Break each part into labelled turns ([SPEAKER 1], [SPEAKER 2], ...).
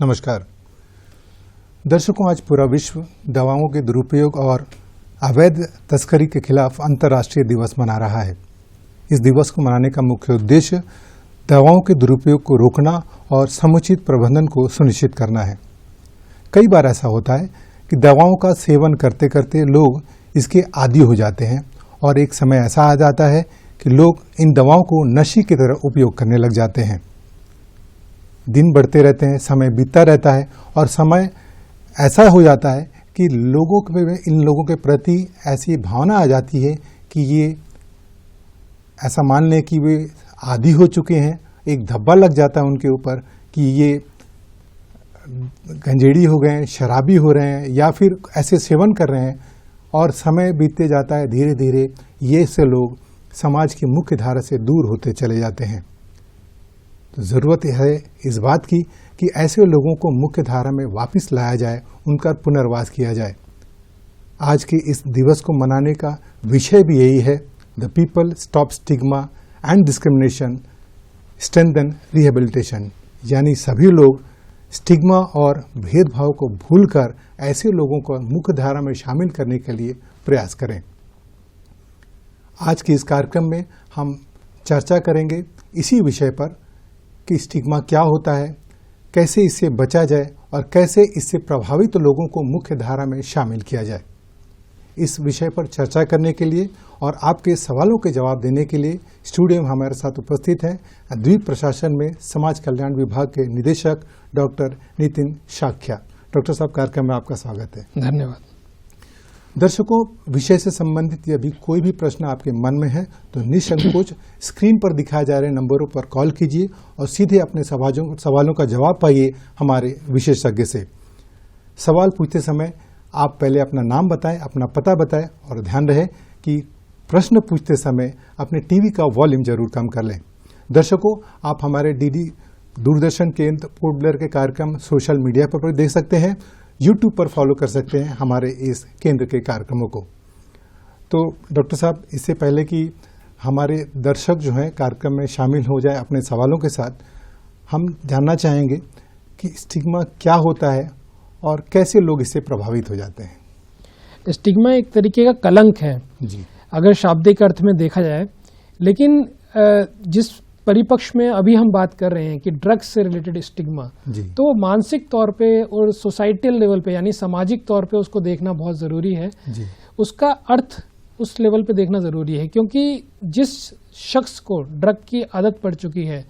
[SPEAKER 1] नमस्कार दर्शकों, आज पूरा विश्व दवाओं के दुरुपयोग और अवैध तस्करी के खिलाफ अंतर्राष्ट्रीय दिवस मना रहा है। इस दिवस को मनाने का मुख्य उद्देश्य दवाओं के दुरुपयोग को रोकना और समुचित प्रबंधन को सुनिश्चित करना है। कई बार ऐसा होता है कि दवाओं का सेवन करते करते लोग इसके आदी हो जाते हैं और एक समय ऐसा आ जाता है कि लोग इन दवाओं को नशे की तरह उपयोग करने लग जाते हैं। दिन बढ़ते रहते हैं, समय बीतता रहता है और समय ऐसा हो जाता है कि इन लोगों के प्रति ऐसी भावना आ जाती है कि ये ऐसा मान लें कि वे आदी हो चुके हैं। एक धब्बा लग जाता है उनके ऊपर कि ये गंजेड़ी हो गए हैं, शराबी हो रहे हैं या फिर ऐसे सेवन कर रहे हैं और समय बीतते जाता है। धीरे धीरे ये से लोग समाज की मुख्य धारा से दूर होते चले जाते हैं। तो ज़रूरत है इस बात की कि ऐसे लोगों को मुख्य धारा में वापस लाया जाए, उनका पुनर्वास किया जाए। आज के इस दिवस को मनाने का विषय भी यही है, the people stop stigma and discrimination strengthen rehabilitation, यानी सभी लोग स्टिग्मा और भेदभाव को भूलकर ऐसे लोगों को मुख्य धारा में शामिल करने के लिए प्रयास करें। आज के इस कार्यक्रम में हम चर्चा करेंगे इसी विषय पर कि स्टिग्मा क्या होता है, कैसे इससे बचा जाए और कैसे इससे प्रभावित लोगों को मुख्य धारा में शामिल किया जाए। इस विषय पर चर्चा करने के लिए और आपके सवालों के जवाब देने के लिए स्टूडियो में हमारे साथ उपस्थित हैं द्वीप प्रशासन में समाज कल्याण विभाग के निदेशक डॉक्टर नितिन शाक्या। डॉक्टर साहब, कार्यक्रम में आपका स्वागत है।
[SPEAKER 2] धन्यवाद।
[SPEAKER 1] दर्शकों, विषय से संबंधित यदि कोई भी प्रश्न आपके मन में है तो निसंकोच स्क्रीन पर दिखाए जा रहे नंबरों पर कॉल कीजिए और सीधे अपने सवालों का जवाब पाइए हमारे विशेषज्ञ से। सवाल पूछते समय आप पहले अपना नाम बताएं, अपना पता बताएं और ध्यान रहे कि प्रश्न पूछते समय अपने टीवी का वॉल्यूम जरूर कम कर लें। दर्शकों, आप हमारे डीडी दूरदर्शन केंद्र पोर्ट ब्लेयर के कार्यक्रम सोशल मीडिया पर देख सकते हैं, यूट्यूब पर फॉलो कर सकते हैं हमारे इस केंद्र के कार्यक्रमों को। तो डॉक्टर साहब, इससे पहले कि हमारे दर्शक जो हैं कार्यक्रम में शामिल हो जाए अपने सवालों के साथ, हम जानना चाहेंगे कि स्टिग्मा क्या होता है और कैसे लोग इससे प्रभावित हो जाते हैं।
[SPEAKER 2] स्टिग्मा एक तरीके का कलंक है
[SPEAKER 1] जी, अगर
[SPEAKER 2] शाब्दिक अर्थ में देखा जाए, लेकिन जिस परिपक्ष में अभी हम बात कर रहे हैं कि ड्रग्स से रिलेटेड स्टिग्मा, तो मानसिक तौर पे और सोसाइटल लेवल पे यानी सामाजिक तौर पे उसको देखना बहुत ज़रूरी है जी। उसका अर्थ उस लेवल पे देखना ज़रूरी है, क्योंकि जिस शख्स को ड्रग की आदत पड़ चुकी है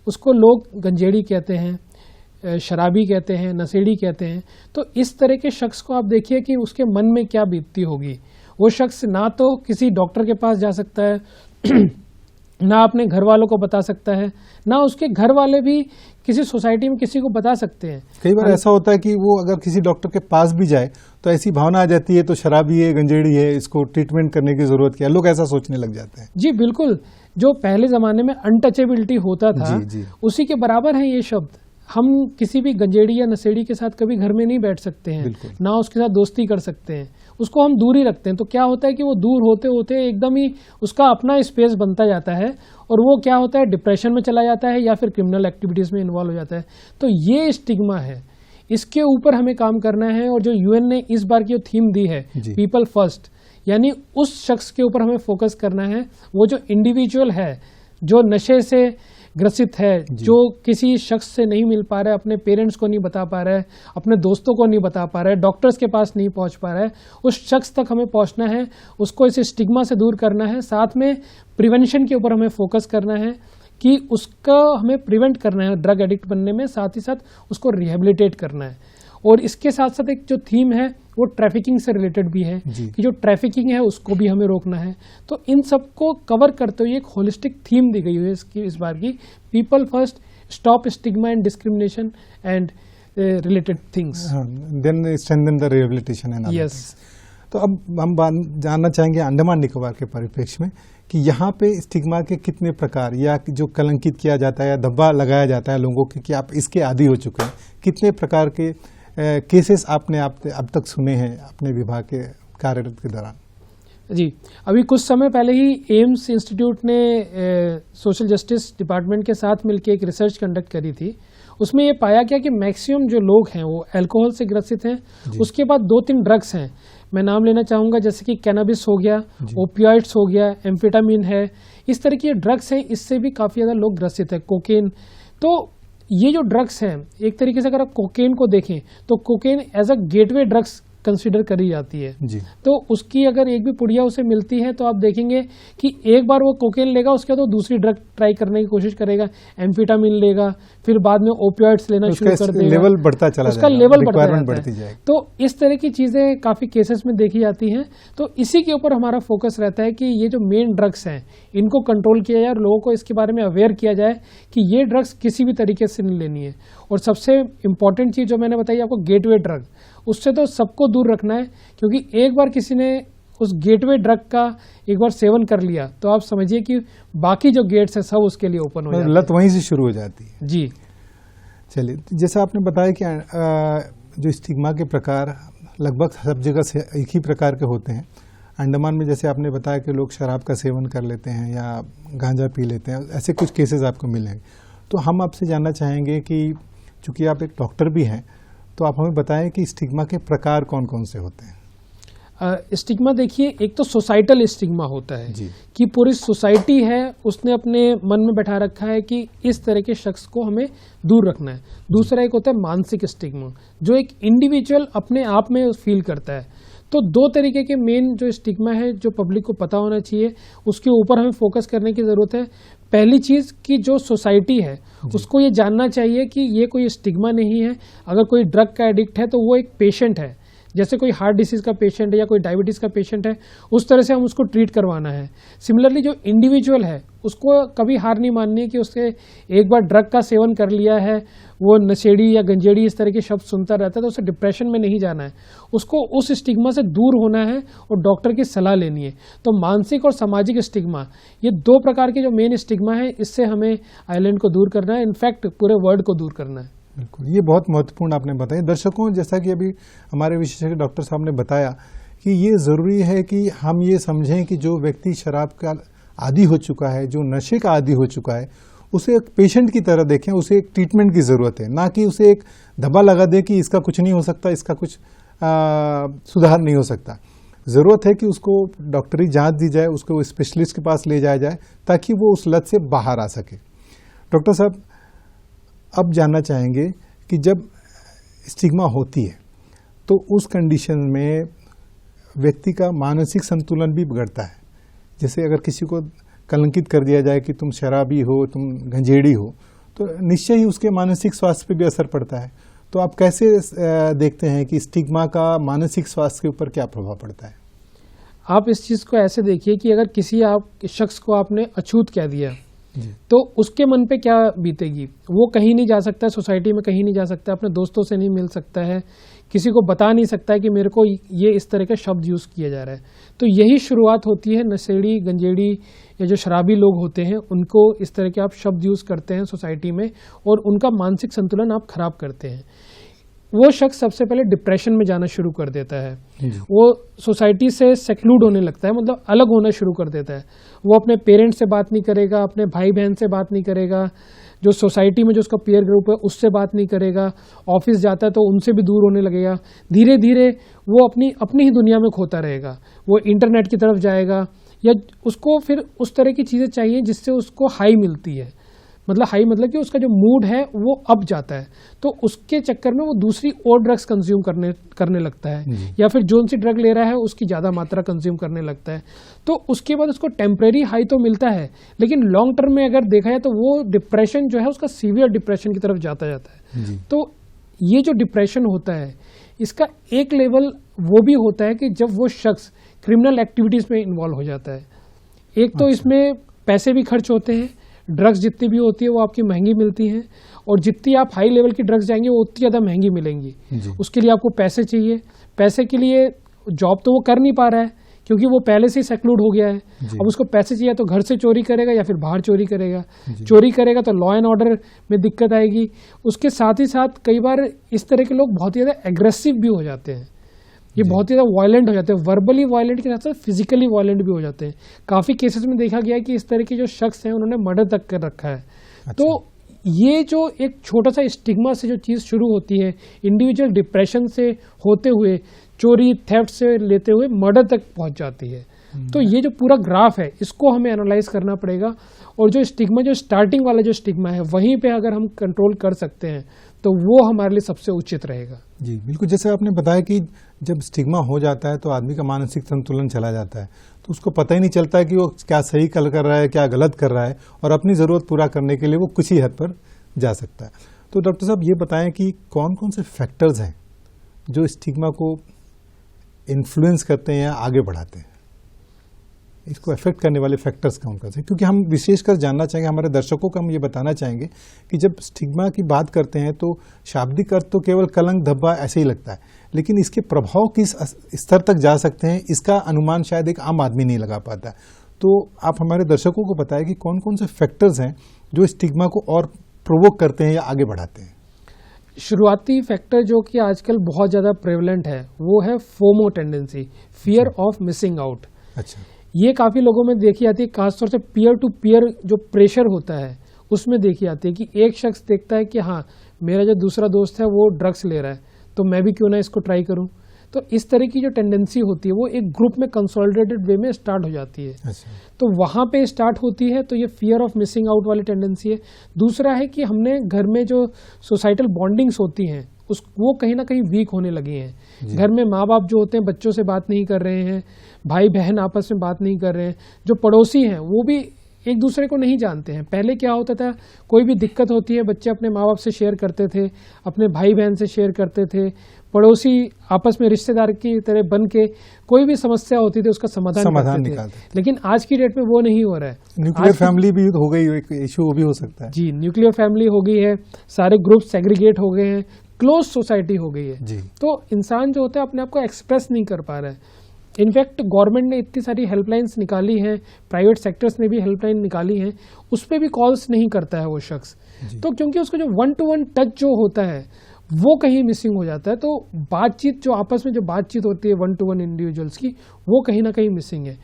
[SPEAKER 2] उसको लोग गंजेड़ी कहते हैं, शराबी कहते हैं, नशेड़ी कहते हैं। तो इस तरह के शख्स को आप देखिए कि उसके मन में क्या बीतती होगी। वो शख्स ना तो किसी डॉक्टर के पास जा सकता है ना अपने घर वालों को बता सकता है, ना उसके घर वाले भी किसी सोसाइटी में किसी को बता सकते हैं।
[SPEAKER 1] कई बार ऐसा होता है कि वो अगर किसी डॉक्टर के पास भी जाए तो ऐसी भावना आ जाती है तो शराबी है, गंजेड़ी है, इसको ट्रीटमेंट करने की जरूरत क्या है, लोग ऐसा सोचने लग जाते हैं।
[SPEAKER 2] जी बिल्कुल, जो पहले जमाने में अनटचेबिलिटी होता था जी। उसी के बराबर है ये शब्द। हम किसी भी गंजेड़ी या नशेड़ी के साथ कभी घर में नहीं बैठ सकते हैं, ना उसके साथ दोस्ती कर सकते हैं, उसको हम दूर ही रखते हैं। तो क्या होता है कि वो दूर होते होते एकदम ही उसका अपना स्पेस बनता जाता है और वो क्या होता है, डिप्रेशन में चला जाता है या फिर क्रिमिनल एक्टिविटीज में इन्वॉल्व हो जाता है। तो ये स्टिग्मा है, इसके ऊपर हमें काम करना है। और जो यूएन ने इस बार की जो थीम दी है पीपल फर्स्ट, यानी उस शख्स के ऊपर हमें फोकस करना है, वो जो इंडिविजुअल है जो नशे से ग्रसित है, जो किसी शख्स से नहीं मिल पा रहा है, अपने पेरेंट्स को नहीं बता पा रहा है, अपने दोस्तों को नहीं बता पा रहा है, डॉक्टर्स के पास नहीं पहुंच पा रहा है, उस शख्स तक हमें पहुंचना है, उसको इस स्टिग्मा से दूर करना है। साथ में प्रिवेंशन के ऊपर हमें फोकस करना है कि उसका हमें प्रिवेंट करना है ड्रग एडिक्ट बनने में, साथ ही साथ उसको रिहेबिलिटेट करना है। और इसके साथ साथ एक जो थीम है वो ट्रैफिकिंग से रिलेटेड भी है कि जो ट्रैफिकिंग है उसको भी हमें रोकना है। तो इन सबको कवर करते हुए एक होलिस्टिक थीम दी गई है इस बार की, people first, stop stigma and discrimination and related things,
[SPEAKER 1] then strengthen the rehabilitation and
[SPEAKER 2] yes.
[SPEAKER 1] तो अब हम जानना चाहेंगे अंडमान निकोबार के परिप्रेक्ष्य में कि यहाँ पे स्टिग्मा के कितने प्रकार या जो कलंकित किया जाता है या धब्बा लगाया जाता है लोगों के कि आप इसके आदी हो चुके हैं, कितने प्रकार के केसेस आपने अब तक सुने हैं अपने विभाग के कार्यरत के दौरान?
[SPEAKER 2] जी, अभी कुछ समय पहले ही एम्स इंस्टीट्यूट ने सोशल जस्टिस डिपार्टमेंट के साथ मिलकर एक रिसर्च कंडक्ट करी थी। उसमें ये पाया गया कि मैक्सिमम जो लोग हैं वो अल्कोहल से ग्रसित हैं। उसके बाद 2-3 ड्रग्स हैं, मैं नाम लेना चाहूँगा, जैसे कि कैनाबिस हो गया, ओपियोइड्स हो गया, एम्फेटामिन है, इस तरह की ड्रग्स हैं, इससे भी काफ़ी ज़्यादा लोग ग्रसित है। कोकेन, तो ये जो ड्रग्स हैं, एक तरीके से अगर आप कोकेन को देखें तो cocaine as a gateway drugs consider करी जाती है जी। तो उसकी अगर एक भी पुड़िया उसे मिलती है तो आप देखेंगे कि एक बार वो कोकेन लेगा, उसके बाद वो दूसरी ड्रग ट्राई करने की कोशिश करेगा, एम्फेटामिन लेगा, फिर बाद में ओपियोइड्स लेना शुरू कर देगा,
[SPEAKER 1] लेवल बढ़ता चला
[SPEAKER 2] उसका लेवल बढ़ता है। तो इस तरह की चीजें काफी केसेस में देखी जाती हैं। तो इसी के ऊपर हमारा फोकस रहता है कि ये जो मेन ड्रग्स हैं इनको कंट्रोल किया जाए और लोगों को इसके बारे में अवेयर किया जाए कि ये ड्रग्स किसी भी तरीके से नहीं लेनी है। और सबसे इम्पॉर्टेंट चीज जो मैंने बताई आपको, गेटवे ड्रग, उससे तो सबको दूर रखना है, क्योंकि एक बार किसी ने उस गेटवे ड्रग का एक बार सेवन कर लिया तो आप समझिए कि बाकी जो गेट्स है सब उसके लिए ओपन हो जाते हैं,
[SPEAKER 1] लत वहीं से शुरू हो जाती है
[SPEAKER 2] जी।
[SPEAKER 1] चलिए, जैसा आपने बताया कि जो स्टिग्मा के प्रकार लगभग सब जगह से एक ही प्रकार के होते हैं। अंडमान में जैसे आपने बताया कि लोग शराब का सेवन कर लेते हैं या गांजा पी लेते हैं, ऐसे कुछ केसेस आपको मिलेंगे। तो हम आपसे जानना चाहेंगे कि चूंकि आप एक डॉक्टर भी हैं तो आप हमें बताएं कि स्टिग्मा के प्रकार कौन कौन से होते हैं।
[SPEAKER 2] स्टिग्मा देखिए, एक तो सोसाइटल स्टिग्मा होता है कि पूरी सोसाइटी है उसने अपने मन में बैठा रखा है कि इस तरह के शख्स को हमें दूर रखना है। दूसरा एक होता है मानसिक स्टिग्मा, जो एक इंडिविजुअल अपने आप में फील करता है। तो 2 तरीके के मेन जो स्टिग्मा है जो पब्लिक को पता होना चाहिए, उसके ऊपर हमें फोकस करने की ज़रूरत है। पहली चीज़ कि जो सोसाइटी है उसको ये जानना चाहिए कि ये कोई स्टिग्मा नहीं है। अगर कोई ड्रग का एडिक्ट है तो वो एक पेशेंट है, जैसे कोई हार्ट डिसीज़ का पेशेंट है या कोई डायबिटीज़ का पेशेंट है, उस तरह से हम उसको ट्रीट करवाना है। सिमिलरली जो इंडिविजुअल है उसको कभी हार नहीं माननी है कि उससे एक बार ड्रग का सेवन कर लिया है, वो नशेड़ी या गंजेड़ी इस तरह के शब्द सुनता रहता है तो उसे डिप्रेशन में नहीं जाना है, उसको उस स्टिग्मा से दूर होना है और डॉक्टर की सलाह लेनी है। तो मानसिक और सामाजिक स्टिग्मा, ये 2 प्रकार के जो मेन स्टिग्मा है, इससे हमें आइलैंड को दूर करना है, इनफैक्ट पूरे वर्ल्ड को दूर करना है।
[SPEAKER 1] बिल्कुल, ये बहुत महत्वपूर्ण आपने बताया। दर्शकों, जैसा कि अभी हमारे विशेषज्ञ डॉक्टर साहब ने बताया कि ये ज़रूरी है कि हम ये समझें कि जो व्यक्ति शराब का आदी हो चुका है, जो नशे का आदी हो चुका है, उसे एक पेशेंट की तरह देखें, उसे एक ट्रीटमेंट की ज़रूरत है, ना कि उसे एक धब्बा लगा दे कि इसका कुछ नहीं हो सकता, इसका कुछ सुधार नहीं हो सकता। ज़रूरत है कि उसको डॉक्टरी जांच दी जाए, उसको स्पेशलिस्ट के पास ले जाया जाए ताकि वो उस लत से बाहर आ सके। डॉक्टर साहब, अब जानना चाहेंगे कि जब स्टिग्मा होती है तो उस कंडीशन में व्यक्ति का मानसिक संतुलन भी बिगड़ता है। जैसे अगर किसी को कलंकित कर दिया जाए कि तुम शराबी हो, तुम गंजेड़ी हो, तो निश्चय ही उसके मानसिक स्वास्थ्य पे भी असर पड़ता है। तो आप कैसे देखते हैं कि स्टिग्मा का मानसिक स्वास्थ्य के ऊपर क्या प्रभाव पड़ता है?
[SPEAKER 2] आप इस चीज़ को ऐसे देखिए कि अगर किसी शख्स को आपने अछूत कह दिया तो उसके मन पे क्या बीतेगी। वो कहीं नहीं जा सकता, सोसाइटी में कहीं नहीं जा सकता, अपने दोस्तों से नहीं मिल सकता है, किसी को बता नहीं सकता है कि मेरे को ये इस तरह के शब्द यूज़ किया जा रहा है। तो यही शुरुआत होती है, नशेड़ी, गंजेड़ी या जो शराबी लोग होते हैं उनको इस तरह के आप शब्द यूज़ करते हैं सोसाइटी में और उनका मानसिक संतुलन आप खराब करते हैं। वो शख्स सबसे पहले डिप्रेशन में जाना शुरू कर देता है, वो सोसाइटी से सेक्लूड होने लगता है, मतलब अलग होना शुरू कर देता है। वो अपने पेरेंट्स से बात नहीं करेगा, अपने भाई बहन से बात नहीं करेगा, जो सोसाइटी में जो उसका पीयर ग्रुप है उससे बात नहीं करेगा, ऑफिस जाता है तो उनसे भी दूर होने लगेगा। धीरे धीरे वो अपनी ही दुनिया में खोता रहेगा, वो इंटरनेट की तरफ जाएगा या उसको फिर उस तरह की चीज़ें चाहिए जिससे उसको हाई मिलती है, मतलब कि उसका जो मूड है वो अप जाता है, तो उसके चक्कर में वो दूसरी और ड्रग्स कंज्यूम करने लगता है या फिर जो सी ड्रग ले रहा है उसकी ज़्यादा मात्रा कंज्यूम करने लगता है। तो उसके बाद उसको टेम्परेरी हाई तो मिलता है, लेकिन लॉन्ग टर्म में अगर देखा जाए तो वो डिप्रेशन जो है उसका सीवियर डिप्रेशन की तरफ जाता है। तो ये जो डिप्रेशन होता है इसका एक लेवल वो भी होता है कि जब वो शख्स क्रिमिनल एक्टिविटीज़ में इन्वॉल्व हो जाता है। एक तो इसमें पैसे भी खर्च होते हैं, ड्रग्स जितनी भी होती है वो आपकी महंगी मिलती हैं और जितनी आप हाई लेवल की ड्रग्स जाएंगे वो उतनी ज़्यादा महंगी मिलेंगी। उसके लिए आपको पैसे चाहिए, पैसे के लिए जॉब तो वो कर नहीं पा रहा है क्योंकि वो पहले से ही सेक्लूड हो गया है। अब उसको पैसे चाहिए तो घर से चोरी करेगा या फिर बाहर चोरी करेगा तो लॉ एंड ऑर्डर में दिक्कत आएगी। उसके साथ ही साथ कई बार इस तरह के लोग बहुत ही ज़्यादा एग्रेसिव भी हो जाते हैं। ये बहुत ही ज़्यादा वायलेंट हो जाते हैं, वर्बली वायलेंट के साथ साथ फिजिकली वायलेंट भी हो जाते हैं। काफ़ी केसेस में देखा गया है कि इस तरह के जो शख्स हैं उन्होंने मर्डर तक कर रखा है।
[SPEAKER 1] अच्छा।
[SPEAKER 2] तो ये जो एक छोटा सा स्टिग्मा से जो चीज़ शुरू होती है, इंडिविजुअल डिप्रेशन से होते हुए चोरी थेफ्ट से लेते हुए मर्डर तक पहुंच जाती है। तो ये जो पूरा ग्राफ है इसको हमें एनालाइज करना पड़ेगा, और जो स्टिग्मा, जो स्टार्टिंग वाला जो स्टिग्मा है वहीं पे अगर हम कंट्रोल कर सकते हैं तो वो हमारे लिए सबसे उचित रहेगा।
[SPEAKER 1] जी बिल्कुल, जैसे आपने बताया कि जब स्टिग्मा हो जाता है तो आदमी का मानसिक संतुलन चला जाता है, तो उसको पता ही नहीं चलता है कि वो क्या सही कर रहा है, क्या गलत कर रहा है, और अपनी ज़रूरत पूरा करने के लिए वो कुछ ही हद पर जा सकता है। तो डॉक्टर साहब ये बताएं कि कौन कौन से फैक्टर्स हैं जो स्टिग्मा को इन्फ्लुएंस करते हैं या आगे बढ़ाते हैं, इसको अफेक्ट करने वाले फैक्टर्स कौन कौन से? क्योंकि हम विशेषकर जानना चाहेंगे, हमारे दर्शकों को हम ये बताना चाहेंगे कि जब स्टिग्मा की बात करते हैं तो शाब्दिक अर्थ तो केवल कलंक धब्बा ऐसे ही लगता है, लेकिन इसके प्रभाव किस स्तर तक जा सकते हैं इसका अनुमान शायद एक आम आदमी नहीं लगा पाता है। तो आप हमारे दर्शकों को बताएं कि कौन कौन से फैक्टर्स हैं जो स्टिग्मा को और प्रोवोक करते हैं या आगे बढ़ाते हैं।
[SPEAKER 2] शुरुआती फैक्टर जो कि आजकल बहुत ज़्यादा प्रेवलेंट है वो है FOMO tendency, fear of missing out.
[SPEAKER 1] अच्छा,
[SPEAKER 2] ये काफ़ी लोगों में देखी जाती है, खासतौर से पीयर टू पीयर जो प्रेशर होता है उसमें देखी जाती है कि एक शख्स देखता है कि हाँ मेरा जो दूसरा दोस्त है वो ड्रग्स ले रहा है तो मैं भी क्यों ना इसको ट्राई करूं। तो इस तरह की जो टेंडेंसी होती है वो एक ग्रुप में कंसोलिडेटेड वे में स्टार्ट हो जाती है।
[SPEAKER 1] अच्छा।
[SPEAKER 2] तो वहाँ पे स्टार्ट होती है, तो ये फियर ऑफ मिसिंग आउट वाली टेंडेंसी है। दूसरा है कि हमने घर में जो सोसाइटल बॉन्डिंग्स होती हैं वो कहीं ना कहीं वीक होने लगी हैं। घर में माँ बाप जो होते हैं बच्चों से बात नहीं कर रहे हैं, भाई बहन आपस में बात नहीं कर रहे हैं, जो पड़ोसी हैं वो भी एक दूसरे को नहीं जानते हैं। पहले क्या होता था, कोई भी दिक्कत होती है बच्चे अपने माँ बाप से शेयर करते थे, अपने भाई बहन से शेयर करते थे, पड़ोसी आपस में रिश्तेदार की तरह बन के कोई भी समस्या होती थी उसका समाधान निकालते थे। लेकिन आज की डेट में वो नहीं हो रहा है।
[SPEAKER 1] न्यूक्लियर फैमिली भी हो गई, एक इशू भी हो सकता है।
[SPEAKER 2] जी, न्यूक्लियर फैमिली हो गई है, सारे ग्रुप सेग्रीगेट हो गए हैं, क्लोज सोसाइटी हो गई है। तो इंसान जो होता है अपने आप को एक्सप्रेस नहीं कर पा रहा है। इनफैक्ट गवर्नमेंट ने इतनी सारी हेल्पलाइंस निकाली हैं, प्राइवेट सेक्टर्स ने भी हेल्पलाइन निकाली हैं, उस पर भी कॉल्स नहीं करता है वो शख्स। तो क्योंकि उसका जो 1-to-1 टच जो होता है वो कहीं मिसिंग हो जाता है। तो बातचीत जो आपस में जो बातचीत होती है 1-to-1 इंडिविजुअल्स की, वो कहीं ना कहीं मिसिंग है।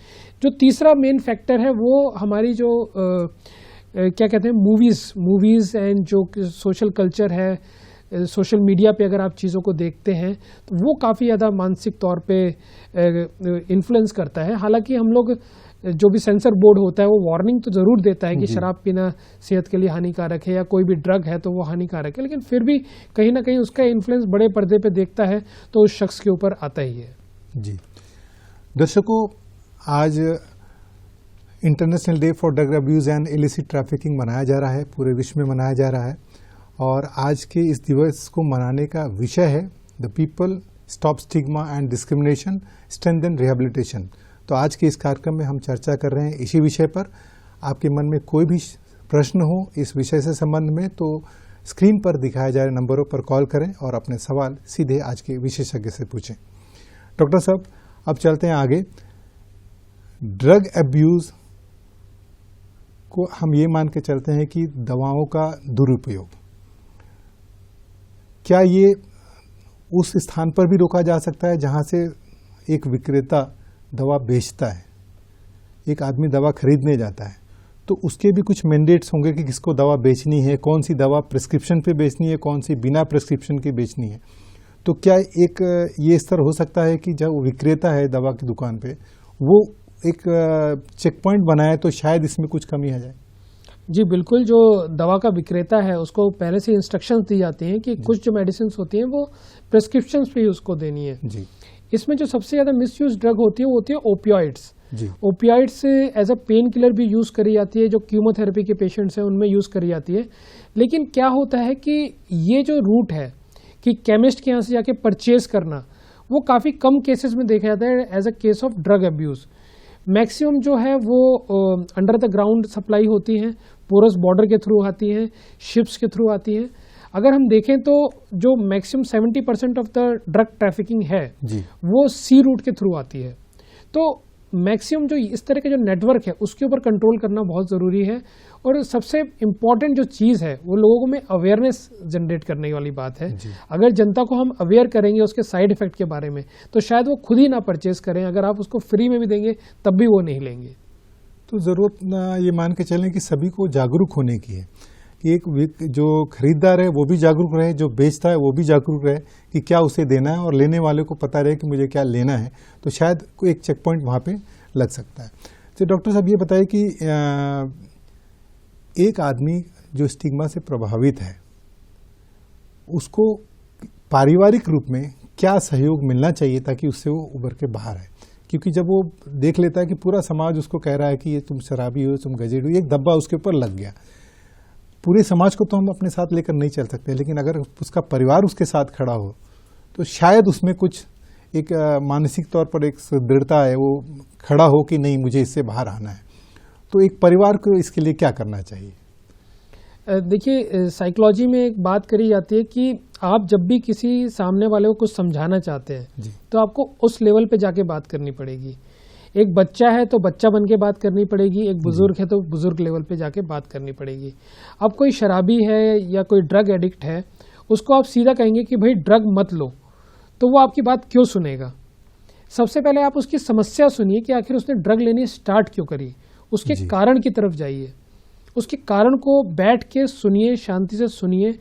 [SPEAKER 2] जो तीसरा मेन फैक्टर है वो हमारी जो क्या कहते हैं मूवीज़ एंड जो सोशल कल्चर है, सोशल मीडिया पे अगर आप चीज़ों को देखते हैं तो वो काफ़ी ज़्यादा मानसिक तौर पे इन्फ्लुएंस करता है। हालांकि हम लोग जो भी सेंसर बोर्ड होता है वो वार्निंग तो ज़रूर देता है कि शराब पीना सेहत के लिए हानिकारक है या कोई भी ड्रग है तो वो हानिकारक है, लेकिन फिर भी कहीं ना कहीं उसका इन्फ्लुएंस बड़े पर्दे पे देखता है तो उस शख्स के ऊपर आता ही है। जी
[SPEAKER 1] दर्शकों, आज international day for drug abuse and illicit trafficking मनाया जा रहा है, पूरे विश्व में मनाया जा रहा है। और आज के इस दिवस को मनाने का विषय है the people stop stigma and discrimination strengthen rehabilitation. तो आज के इस कार्यक्रम में हम चर्चा कर रहे हैं इसी विषय पर। आपके मन में कोई भी प्रश्न हो इस विषय से संबंध में तो स्क्रीन पर दिखाए जा रहे नंबरों पर कॉल करें और अपने सवाल सीधे आज के विशेषज्ञ से पूछें। डॉक्टर साहब, अब चलते हैं आगे। ड्रग अब्यूज़ को हम ये मान के चलते हैं कि दवाओं का दुरुपयोग, क्या ये उस स्थान पर भी रोका जा सकता है जहां से एक विक्रेता दवा बेचता है, एक आदमी दवा खरीदने जाता है, तो उसके भी कुछ मैंडेट्स होंगे कि किसको दवा बेचनी है, कौन सी दवा प्रिस्क्रिप्शन पे बेचनी है, कौन सी बिना प्रिस्क्रिप्शन के बेचनी है। तो क्या एक ये स्तर हो सकता है कि जब विक्रेता है दवा की दुकान पे वो एक चेक पॉइंट बनाए तो शायद इसमें कुछ कमी आ जाए?
[SPEAKER 2] जी बिल्कुल, जो दवा का विक्रेता है उसको पहले से इंस्ट्रक्शंस दी जाती हैं कि कुछ जो मेडिसिन होती हैं वो प्रिस्क्रिप्शंस पे ही उसको देनी है। जी। इसमें जो सबसे ज़्यादा मिसयूज ड्रग होती है वो होती है opioids. Opioids as a pain killer भी यूज़ करी जाती है, जो कीमोथेरेपी के पेशेंट्स हैं उनमें यूज़ करी जाती है। लेकिन क्या होता है कि ये जो रूट है कि केमिस्ट के यहाँ से जाके परचेज करना, वो काफ़ी कम केसेस में देखा जाता है as a case of drug abuse. Maximum जो है वो अंडर द ग्राउंड सप्लाई होती हैं, पोरस बॉर्डर के थ्रू आती हैं, शिप्स के थ्रू आती हैं। अगर हम देखें तो जो maximum 70% of the drug trafficking है वो सी रूट के थ्रू आती है। तो मैक्सिमम जो इस तरह के जो नेटवर्क है उसके ऊपर कंट्रोल करना बहुत ज़रूरी है। और सबसे इम्पॉर्टेंट जो चीज़ है वो लोगों में अवेयरनेस जनरेट करने वाली बात है। अगर जनता को हम अवेयर करेंगे उसके साइड इफेक्ट के बारे में तो शायद वो खुद ही ना परचेज करें, अगर आप उसको फ्री में भी देंगे तब भी वो नहीं लेंगे।
[SPEAKER 1] तो ज़रूरत ये मान के चलें कि सभी को जागरूक होने की है कि एक जो खरीदार है वो भी जागरूक रहे, जो बेचता है वो भी जागरूक रहे कि क्या उसे देना है, और लेने वाले को पता रहे कि मुझे क्या लेना है, तो शायद कोई एक चेक पॉइंट वहाँ पे लग सकता है। तो डॉक्टर साहब ये बताइए कि एक आदमी जो स्टिग्मा से प्रभावित है उसको पारिवारिक रूप में क्या सहयोग मिलना चाहिए ताकि उससे वो उभर के बाहर आए? क्योंकि जब वो देख लेता है कि पूरा समाज उसको कह रहा है कि ये तुम शराबी हो, तुम गजेड़ी हो, एक धब्बा उसके ऊपर लग गया। पूरे समाज को तो हम अपने साथ लेकर नहीं चल सकते, लेकिन अगर उसका परिवार उसके साथ खड़ा हो तो शायद उसमें कुछ एक मानसिक तौर पर एक सुदृढ़ता है, वो खड़ा हो कि नहीं मुझे इससे बाहर आना है। तो एक परिवार को इसके लिए क्या करना चाहिए?
[SPEAKER 2] देखिए, साइकोलॉजी में एक बात करी जाती है कि आप जब भी किसी सामने वाले को कुछ समझाना चाहते हैं तो आपको उस लेवल पे जाके बात करनी पड़ेगी। एक बच्चा है तो बच्चा बन के बात करनी पड़ेगी, एक बुजुर्ग है तो बुजुर्ग लेवल पे जाके बात करनी पड़ेगी। अब कोई शराबी है या कोई ड्रग एडिक्ट है, उसको आप सीधा कहेंगे कि भाई ड्रग मत लो, तो वो आपकी बात क्यों सुनेगा? सबसे पहले आप उसकी समस्या सुनिए कि आखिर उसने ड्रग लेनी स्टार्ट क्यों करी, उसके कारण की तरफ जाइए, उसके कारण को बैठ के सुनिए, शांति से सुनिए।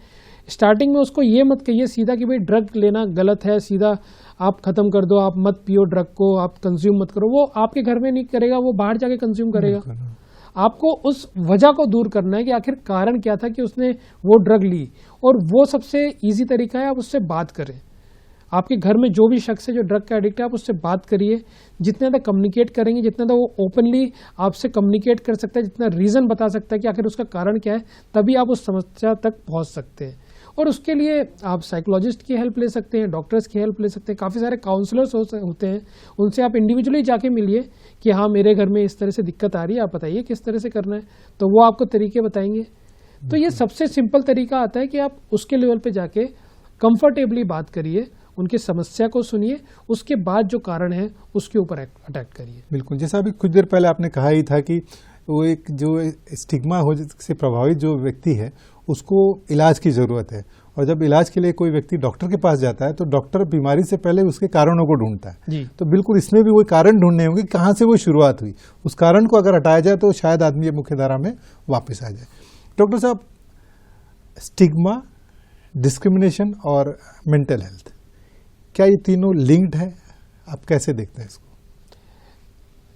[SPEAKER 2] स्टार्टिंग में उसको ये मत कहिए सीधा कि भाई ड्रग लेना गलत है, सीधा आप खत्म कर दो, आप मत पियो ड्रग को, आप कंज्यूम मत करो। वो आपके घर में नहीं करेगा, वो बाहर जाके कंज्यूम करेगा। आपको उस वजह को दूर करना है कि आखिर कारण क्या था कि उसने वो ड्रग ली, और वो सबसे इजी तरीका है आप उससे बात करें। आपके घर में जो भी शख्स है जो ड्रग का एडिक्ट है, आप उससे बात करिए। जितने ज़्यादा कम्युनिकेट करेंगे, जितना ज़्यादा वो ओपनली आपसे कम्युनिकेट कर सकता है, जितना रीज़न बता सकता है कि आखिर उसका कारण क्या है, तभी आप उस समस्या तक पहुंच सकते हैं। और उसके लिए आप साइकोलॉजिस्ट की हेल्प ले सकते हैं, डॉक्टर्स की हेल्प ले सकते हैं, काफ़ी सारे काउंसलर्स होते हैं, उनसे आप इंडिविजुअली जाके मिलिए कि हाँ मेरे घर में इस तरह से दिक्कत आ रही है, आप बताइए किस तरह से करना है, तो वो आपको तरीके बताएंगे। तो ये सबसे सिंपल तरीका आता है कि आप उसके लेवल पे जाके कंफर्टेबली बात करिए, उनकी समस्या को सुनिए, उसके बाद जो कारण है उसके ऊपर अटैक करिए।
[SPEAKER 1] बिल्कुल, जैसा अभी कुछ देर पहले आपने कहा ही था कि वो एक जो स्टिग्मा हो से प्रभावित जो व्यक्ति है उसको इलाज की ज़रूरत है, और जब इलाज के लिए कोई व्यक्ति डॉक्टर के पास जाता है तो डॉक्टर बीमारी से पहले उसके कारणों को ढूंढता है। तो बिल्कुल इसमें भी वही कारण ढूंढने होंगे कहाँ से वो शुरुआत हुई, उस कारण को अगर हटाया जाए तो शायद आदमी मुख्यधारा में वापस आ जाए। डॉक्टर साहब, स्टिग्मा, डिस्क्रिमिनेशन और मेंटल हेल्थ, क्या ये तीनों लिंक्ड है? आप कैसे देखते हैं इसको?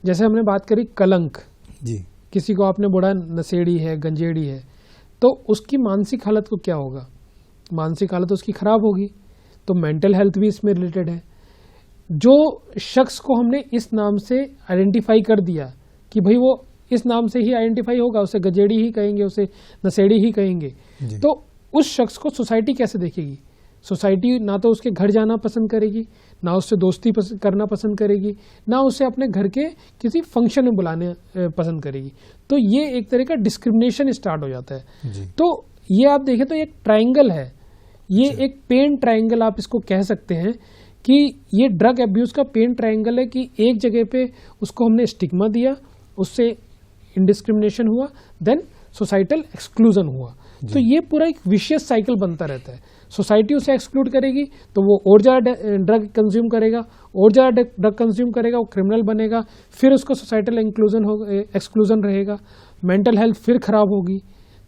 [SPEAKER 2] जैसे हमने बात करी कलंक
[SPEAKER 1] जी,
[SPEAKER 2] किसी को आपने बोला नशेड़ी है, गंजेड़ी है, तो उसकी मानसिक हालत को क्या होगा? मानसिक हालत उसकी खराब होगी। तो मेंटल हेल्थ भी इसमें रिलेटेड है। जो शख्स को हमने इस नाम से आइडेंटिफाई कर दिया कि भाई वो इस नाम से ही आइडेंटिफाई होगा, उसे गजेड़ी ही कहेंगे, उसे नशेड़ी ही कहेंगे, तो उस शख्स को सोसाइटी कैसे देखेगी? सोसाइटी ना तो उसके घर जाना पसंद करेगी, ना उससे दोस्ती करना पसंद करेगी, ना उसे अपने घर के किसी फंक्शन में बुलाने पसंद करेगी। तो ये एक तरह का डिस्क्रिमिनेशन स्टार्ट हो जाता है। तो ये आप देखें तो एक ट्रायंगल है, ये एक पेन ट्रायंगल आप इसको कह सकते हैं कि ये ड्रग एब्यूज का पेन ट्रायंगल है कि एक जगह पे उसको हमने स्टिग्मा दिया, उससे इंडिस्क्रिमिनेशन हुआ, देन सोसाइटल एक्सक्लूजन हुआ। तो ये पूरा एक विशियस साइकिल बनता रहता है। सोसाइटी उसे एक्सक्लूड करेगी तो वो और ज़्यादा ड्रग कंज्यूम करेगा, और ज़्यादा ड्रग कंज्यूम करेगा, वो क्रिमिनल बनेगा, फिर उसका सोसाइटल एक्सक्लूजन रहेगा, मेंटल हेल्थ फिर खराब होगी।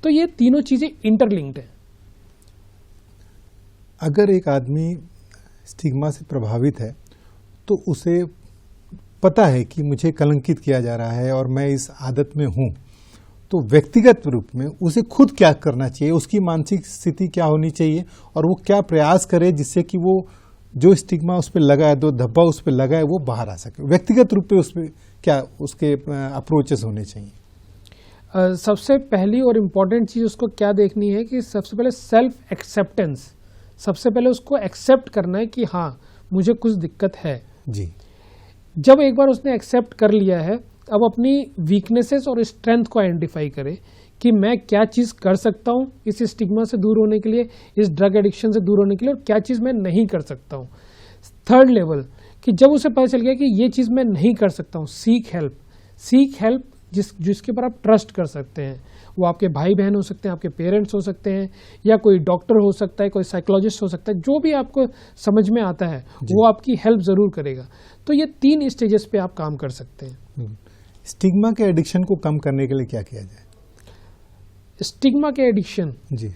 [SPEAKER 2] तो ये तीनों चीज़ें इंटरलिंक्ड है।
[SPEAKER 1] अगर एक आदमी स्टिग्मा से प्रभावित है तो उसे पता है कि मुझे कलंकित किया जा रहा है और मैं इस आदत में हूँ, तो व्यक्तिगत रूप में उसे खुद क्या करना चाहिए, उसकी मानसिक स्थिति क्या होनी चाहिए, और वो क्या प्रयास करे जिससे कि वो जो स्टिग्मा उस पर लगा है, जो धब्बा उस पर लगा है, वो बाहर आ सके? व्यक्तिगत रूप में उस पर क्या उसके अप्रोचेस होने चाहिए?
[SPEAKER 2] सबसे पहली और इम्पॉर्टेंट चीज़ उसको क्या देखनी है कि सबसे पहले सेल्फ एक्सेप्टेंस, सबसे पहले उसको एक्सेप्ट करना है कि हाँ मुझे कुछ दिक्कत है
[SPEAKER 1] जी।
[SPEAKER 2] जब एक बार उसने एक्सेप्ट कर लिया है, अब अपनी वीकनेसेस और स्ट्रेंथ को आइडेंटिफाई करे कि मैं क्या चीज़ कर सकता हूँ इस स्टिग्मा से दूर होने के लिए, इस ड्रग एडिक्शन से दूर होने के लिए, और क्या चीज़ मैं नहीं कर सकता हूँ। थर्ड लेवल कि जब उसे पता चल गया कि ये चीज़ मैं नहीं कर सकता हूँ, सीक हेल्प जिसके ऊपर आप ट्रस्ट कर सकते हैं। वो आपके भाई बहन हो सकते हैं, आपके पेरेंट्स हो सकते हैं, या कोई डॉक्टर हो सकता है, कोई साइकोलॉजिस्ट हो सकता है, जो भी आपको समझ में आता है वो आपकी हेल्प ज़रूर करेगा। तो ये 3 स्टेजेस पे आप काम कर सकते हैं।
[SPEAKER 1] स्टिग्मा के एडिक्शन को कम करने के लिए क्या किया जाए?
[SPEAKER 2] स्टिग्मा के एडिक्शन
[SPEAKER 1] जी,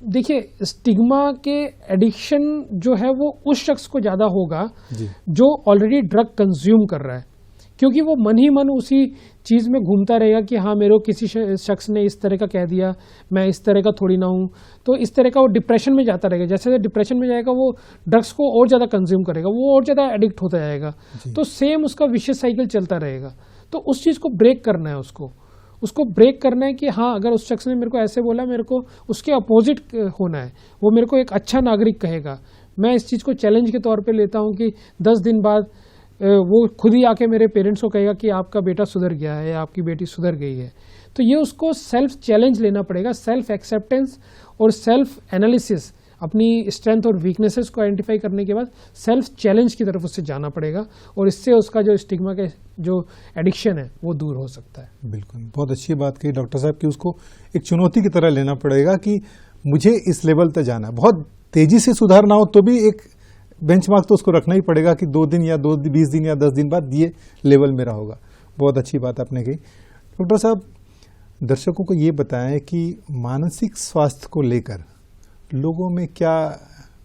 [SPEAKER 2] देखिए, स्टिग्मा के एडिक्शन जो है वो उस शख्स को ज़्यादा होगा जो ऑलरेडी ड्रग कंज्यूम कर रहा है, क्योंकि वो मन ही मन उसी चीज़ में घूमता रहेगा कि हाँ मेरे को किसी शख्स ने इस तरह का कह दिया, मैं इस तरह का थोड़ी ना हूँ, तो इस तरह का वो डिप्रेशन में जाता रहेगा। जैसे डिप्रेशन में जाएगा वो ड्रग्स को और ज़्यादा कंज्यूम करेगा, वो और ज़्यादा एडिक्ट होता जाएगा, तो सेम उसका विशियस साइकिल चलता रहेगा। तो उस चीज़ को ब्रेक करना है, उसको ब्रेक करना है कि हाँ अगर उस शख्स ने मेरे को ऐसे बोला, मेरे को उसके अपोजिट होना है, वो मेरे को एक अच्छा नागरिक कहेगा। मैं इस चीज़ को चैलेंज के तौर पे लेता हूँ कि 10 दिन बाद वो खुद ही आके मेरे पेरेंट्स को कहेगा कि आपका बेटा सुधर गया है या आपकी बेटी सुधर गई है। तो ये उसको सेल्फ चैलेंज लेना पड़ेगा, सेल्फ एक्सेप्टेंस और सेल्फ एनालिसिस, अपनी स्ट्रेंथ और वीकनेसेस को आइडेंटिफाई करने के बाद सेल्फ चैलेंज की तरफ उससे जाना पड़ेगा, और इससे उसका जो स्टिग्मा का जो एडिक्शन है वो दूर हो सकता है।
[SPEAKER 1] बिल्कुल, बहुत अच्छी बात कही डॉक्टर साहब कि उसको एक चुनौती की तरह लेना पड़ेगा कि मुझे इस लेवल तक जाना। बहुत तेजी से सुधार ना हो तो भी एक बेंचमार्क तो उसको रखना ही पड़ेगा कि 2 दिन या 20 दिन या 10 दिन बाद ये लेवल मेरा होगा। बहुत अच्छी बात आपने कही। डॉक्टर साहब, दर्शकों को ये बताएं कि मानसिक स्वास्थ्य को लेकर लोगों में क्या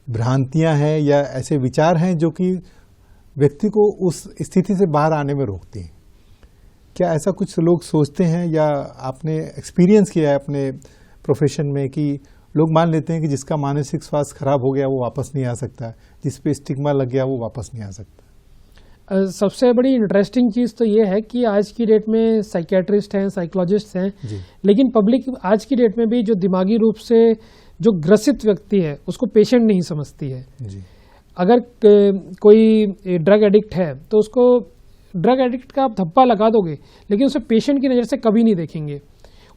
[SPEAKER 1] भ्रांतियां हैं या ऐसे विचार हैं जो कि व्यक्ति को उस स्थिति से बाहर आने में रोकती हैं? क्या ऐसा कुछ लोग सोचते हैं या आपने एक्सपीरियंस किया है अपने प्रोफेशन में कि लोग मान लेते हैं कि जिसका मानसिक स्वास्थ्य खराब हो गया वो वापस नहीं आ सकता, जिस पे स्टिग्मा लग गया वो वापस नहीं आ सकता?
[SPEAKER 2] सबसे बड़ी इंटरेस्टिंग चीज़ तो ये है कि आज की डेट में साइकियाट्रिस्ट हैं, साइकोलॉजिस्ट हैं, लेकिन पब्लिक आज की डेट में भी जो दिमागी रूप से जो ग्रसित व्यक्ति है उसको पेशेंट नहीं समझती है। अगर कोई ड्रग एडिक्ट है तो उसको ड्रग एडिक्ट का आप धब्बा लगा दोगे, लेकिन उसे पेशेंट की नज़र से कभी नहीं देखेंगे।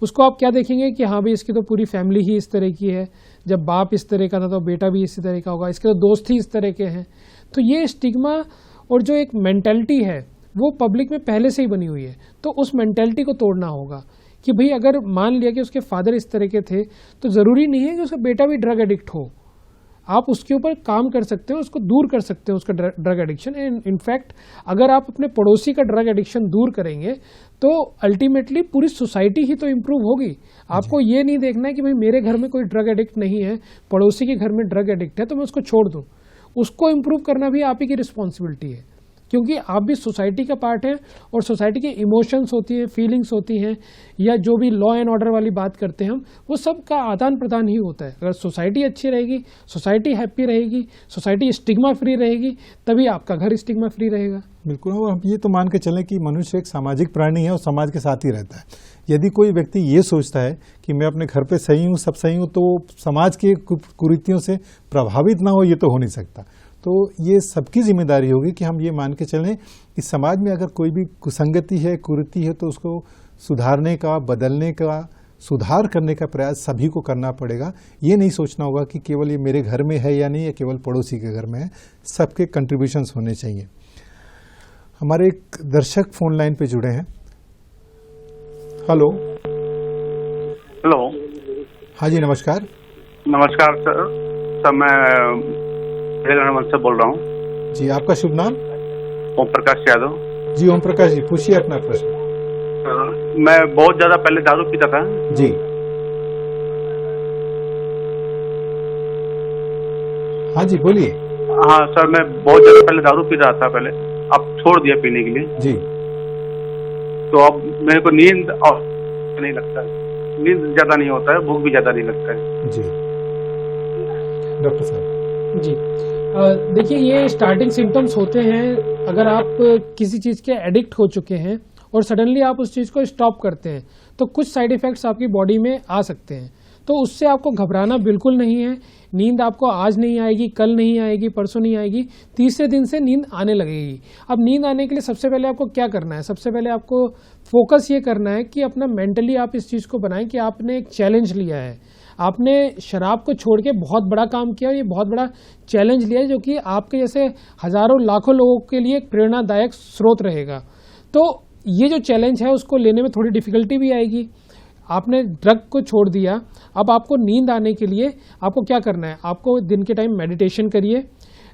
[SPEAKER 2] उसको आप क्या देखेंगे कि हाँ भाई इसकी तो पूरी फैमिली ही इस तरह की है, जब बाप इस तरह का था तो बेटा भी इसी तरह का होगा, इसके तो दोस्त ही इस तरह के हैं। तो ये स्टिग्मा और जो एक मेंटालिटी है वो पब्लिक में पहले से ही बनी हुई है, तो उस मेंटालिटी को तोड़ना होगा कि भाई अगर मान लिया कि उसके फादर इस तरह के थे तो ज़रूरी नहीं है कि उसका बेटा भी ड्रग एडिक्ट हो। आप उसके ऊपर काम कर सकते हो, उसको दूर कर सकते हो उसका ड्रग एडिक्शन। एंड इनफैक्ट अगर आप अपने पड़ोसी का ड्रग एडिक्शन दूर करेंगे तो अल्टीमेटली पूरी सोसाइटी ही तो इम्प्रूव होगी। आपको ये नहीं देखना है कि भाई मेरे घर में कोई ड्रग एडिक्ट नहीं है, पड़ोसी के घर में ड्रग एडिक्ट है तो मैं उसको छोड़ दूँ। उसको इम्प्रूव करना भी आप ही की रिस्पॉन्सिबिलिटी है, क्योंकि आप भी सोसाइटी का पार्ट हैं और सोसाइटी के इमोशंस होती हैं, फीलिंग्स होती हैं, या जो भी लॉ एंड ऑर्डर वाली बात करते हैं हम, वो सब का आदान प्रदान ही होता है। अगर सोसाइटी अच्छी रहेगी, सोसाइटी हैप्पी रहेगी, सोसाइटी स्टिग्मा फ्री रहेगी, तभी आपका घर स्टिग्मा फ्री रहेगा।
[SPEAKER 1] बिल्कुल, और हम ये तो मान के चलें कि मनुष्य एक सामाजिक प्राणी है और समाज के साथ ही रहता है। यदि कोई व्यक्ति ये सोचता है कि मैं अपने घर पे सही हूँ, सब सही हूँ, तो समाज के कुरीतियों से प्रभावित ना हो, ये तो हो नहीं सकता। तो ये सबकी जिम्मेदारी होगी कि हम ये मान के चलें कि समाज में अगर कोई भी कुसंगति है, कुरीति है, तो उसको सुधारने का, बदलने का, सुधार करने का प्रयास सभी को करना पड़ेगा। ये नहीं सोचना होगा कि केवल ये मेरे घर में है या नहीं, या केवल पड़ोसी के घर में है। सबके कंट्रीब्यूशंस होने चाहिए। हमारे एक दर्शक फोन लाइन पे जुड़े हैं। हेलो।
[SPEAKER 3] हेलो।
[SPEAKER 1] हाँ जी, नमस्कार।
[SPEAKER 3] नमस्कार सर, मैं से बोल रहा हूँ।
[SPEAKER 1] जी, आपका शुभ नाम?
[SPEAKER 3] ओम प्रकाश यादव।
[SPEAKER 1] जी ओम प्रकाश जी, पूछिए अपना प्रश्न।
[SPEAKER 3] मैं बहुत ज्यादा पहले दारू पीता था।
[SPEAKER 1] जी। हाँ जी, बोलिए।
[SPEAKER 3] हाँ सर, मैं बहुत ज्यादा पहले दारू पी रहा था पहले, अब छोड़ दिया पीने के लिए।
[SPEAKER 1] जी।
[SPEAKER 3] तो अब मेरे को नींद और नहीं लगता है, नींद ज्यादा नहीं होता है, भूख भी ज्यादा नहीं लगता है।
[SPEAKER 1] जी डॉक्टर साहब।
[SPEAKER 2] जी, देखिए ये स्टार्टिंग सिम्टम्स होते हैं। अगर आप किसी चीज़ के एडिक्ट हो चुके हैं और सडनली आप उस चीज़ को स्टॉप करते हैं तो कुछ साइड इफ़ेक्ट्स आपकी बॉडी में आ सकते हैं। तो उससे आपको घबराना बिल्कुल नहीं है। नींद आपको आज नहीं आएगी, कल नहीं आएगी, परसों नहीं आएगी, तीसरे दिन से नींद आने लगेगी। अब नींद आने के लिए सबसे पहले आपको क्या करना है? सबसे पहले आपको फोकस ये करना है कि अपना मेंटली आप इस चीज़ को बनाएं कि आपने एक चैलेंज लिया है, आपने शराब को छोड़ के बहुत बड़ा काम किया और ये बहुत बड़ा चैलेंज लिया है, जो कि आपके जैसे हजारों लाखों लोगों के लिए एक प्रेरणादायक स्रोत रहेगा। तो ये जो चैलेंज है उसको लेने में थोड़ी डिफिकल्टी भी आएगी। आपने ड्रग को छोड़ दिया, अब आपको नींद आने के लिए आपको क्या करना है? आपको दिन के टाइम मेडिटेशन करिए,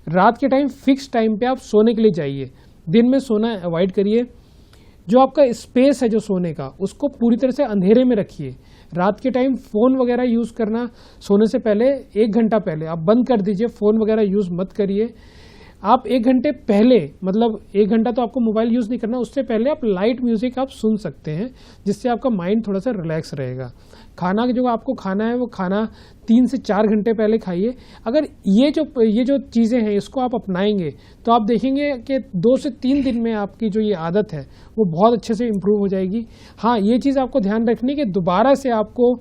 [SPEAKER 2] रात के टाइम फिक्स टाइम पे आप सोने के लिए जाइए, दिन में सोना अवॉइड करिए। जो आपका स्पेस है जो सोने का, उसको पूरी तरह से अंधेरे में रखिए। रात के टाइम फ़ोन वगैरह यूज़ करना सोने से पहले 1 घंटा पहले आप बंद कर दीजिए, फ़ोन वगैरह यूज़ मत करिए। आप 1 घंटे पहले, मतलब 1 घंटा तो आपको मोबाइल यूज़ नहीं करना, उससे पहले आप लाइट म्यूज़िक आप सुन सकते हैं, जिससे आपका माइंड थोड़ा सा रिलैक्स रहेगा। खाना जो आपको खाना है वो खाना 3 से 4 घंटे पहले खाइए। अगर ये जो चीज़ें हैं इसको आप अपनाएंगे तो आप देखेंगे कि 2 से 3 दिन में आपकी जो ये आदत है वो बहुत अच्छे से इम्प्रूव हो जाएगी। हाँ, ये चीज़ आपको ध्यान रखनी कि दोबारा से आपको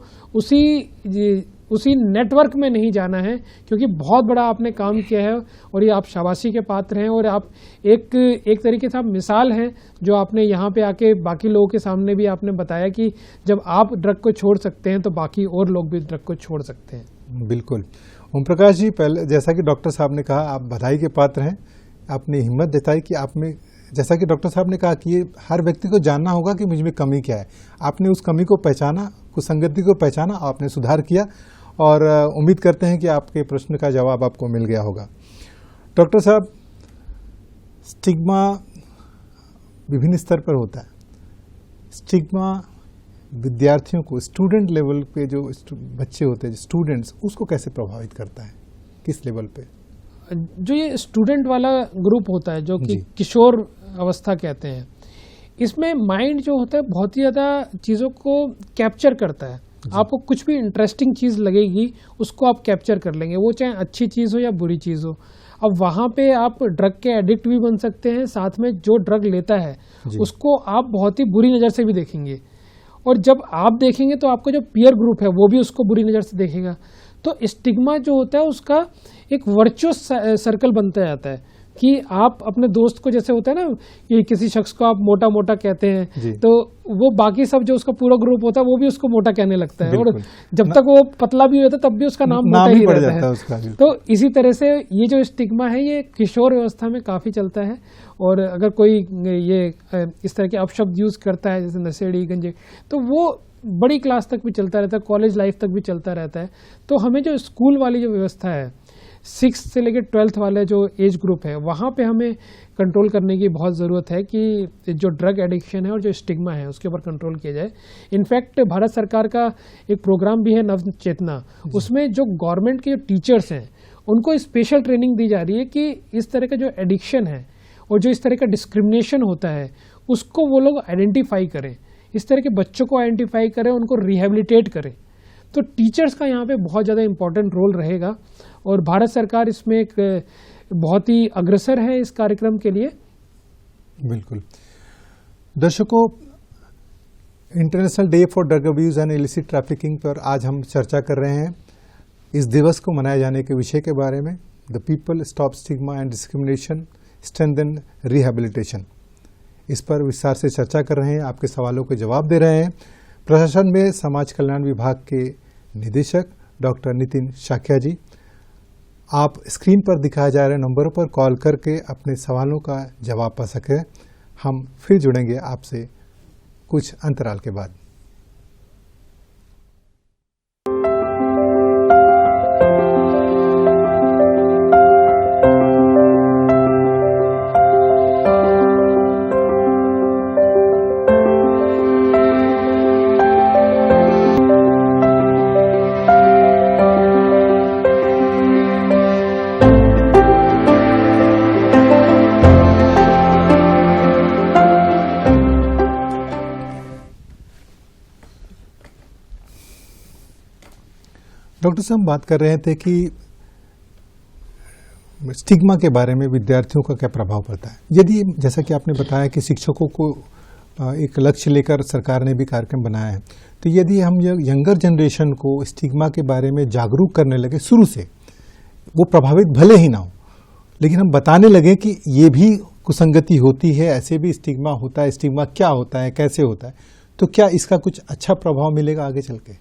[SPEAKER 2] उसी नेटवर्क में नहीं जाना है, क्योंकि बहुत बड़ा आपने काम किया है और ये आप शाबाशी के पात्र हैं। और आप एक तरीके से आप मिसाल हैं, जो आपने यहाँ पे आके बाकी लोगों के सामने भी आपने बताया कि जब आप ड्रग को छोड़ सकते हैं तो बाकी और लोग भी ड्रग को छोड़ सकते हैं।
[SPEAKER 1] बिल्कुल। ओम प्रकाश जी, पहले जैसा कि डॉक्टर साहब ने कहा, आप बधाई के पात्र हैं। आपने हिम्मत दिखाई कि आपने, जैसा कि डॉक्टर साहब ने कहा कि ये हर व्यक्ति को जानना होगा कि मुझ में कमी क्या है। आपने उस कमी को पहचाना, कुसंगति को पहचाना, आपने सुधार किया और उम्मीद करते हैं कि आपके प्रश्न का जवाब आपको मिल गया होगा। डॉक्टर साहब, स्टिग्मा विभिन्न स्तर पर होता है। स्टिग्मा विद्यार्थियों को, स्टूडेंट लेवल पे जो बच्चे होते हैं, स्टूडेंट्स, उसको कैसे प्रभावित करता है, किस लेवल पे?
[SPEAKER 2] जो ये स्टूडेंट वाला ग्रुप होता है, जो कि किशोर अवस्था कहते हैं, इसमें माइंड जो होता है बहुत ही ज़्यादा चीज़ों को कैप्चर करता है। आपको कुछ भी इंटरेस्टिंग चीज़ लगेगी उसको आप कैप्चर कर लेंगे, वो चाहे अच्छी चीज़ हो या बुरी चीज़ हो। अब वहाँ पे आप ड्रग के एडिक्ट भी बन सकते हैं, साथ में जो ड्रग लेता है उसको आप बहुत ही बुरी नज़र से भी देखेंगे। और जब आप देखेंगे तो आपका जो पीयर ग्रुप है वो भी उसको बुरी नज़र से देखेगा। तो स्टिग्मा जो होता है उसका एक वर्चुअस सर्कल बनता जाता है कि आप अपने दोस्त को, जैसे होता है ना कि किसी शख्स को आप मोटा मोटा कहते हैं, तो वो बाकी सब जो उसका पूरा ग्रुप होता है वो भी उसको मोटा कहने लगता है, और जब तक वो पतला भी होता है तब भी उसका नाम मोटा ही रहता है उसका। तो इसी तरह से ये जो स्टिग्मा है ये किशोर अवस्था में काफ़ी चलता है। और अगर कोई ये इस तरह के अपशब्द यूज़ करता है, जैसे नशेड़ी, गंजे, तो वो बड़ी क्लास तक भी चलता रहता है, कॉलेज लाइफ तक भी चलता रहता है। तो हमें जो स्कूल वाली जो व्यवस्था है, 6th से लेकर 12th वाले जो एज ग्रुप है, वहाँ पे हमें कंट्रोल करने की बहुत ज़रूरत है कि जो ड्रग एडिक्शन है और जो स्टिग्मा है उसके ऊपर कंट्रोल किया जाए। इनफैक्ट भारत सरकार का एक प्रोग्राम भी है नव चेतना, उसमें जो गवर्नमेंट के जो टीचर्स हैं उनको स्पेशल ट्रेनिंग दी जा रही है कि इस तरह का जो एडिक्शन है और जो इस तरह का डिस्क्रिमिनेशन होता है उसको वो लोग आइडेंटिफाई करें, इस तरह के बच्चों को आइडेंटिफाई करें, उनको रिहेबिलिटेट करें। तो टीचर्स का यहाँ पे बहुत ज़्यादा इम्पोर्टेंट रोल रहेगा और भारत सरकार इसमें एक बहुत ही अग्रसर है इस कार्यक्रम के लिए।
[SPEAKER 1] बिल्कुल। दर्शकों, international day for drug abuse and illicit trafficking पर आज हम चर्चा कर रहे हैं इस दिवस को मनाए जाने के विषय के बारे में, the people stop stigma and discrimination strengthen rehabilitation. इस पर विस्तार से चर्चा कर रहे हैं, आपके सवालों के जवाब दे रहे हैं प्रशासन में समाज कल्याण विभाग के निदेशक डॉक्टर नितिन शाक्या जी। आप स्क्रीन पर दिखाए जा रहे नंबरों पर कॉल करके अपने सवालों का जवाब पा सकें। हम फिर जुड़ेंगे आपसे कुछ अंतराल के बाद। डॉक्टर साहब, बात कर रहे थे कि स्टिग्मा के बारे में विद्यार्थियों का क्या प्रभाव पड़ता है। यदि जैसा कि आपने बताया कि शिक्षकों को एक लक्ष्य लेकर सरकार ने भी कार्यक्रम बनाया है। तो यदि हम यंगर जनरेशन को स्टिग्मा के बारे में जागरूक करने लगे शुरू से, वो प्रभावित भले ही ना हो, लेकिन हम बताने लगे कि ये भी कुसंगति होती है, ऐसे भी स्टिग्मा होता है, स्टिग्मा क्या होता है, कैसे होता है, तो क्या इसका कुछ अच्छा प्रभाव मिलेगा आगे चल के?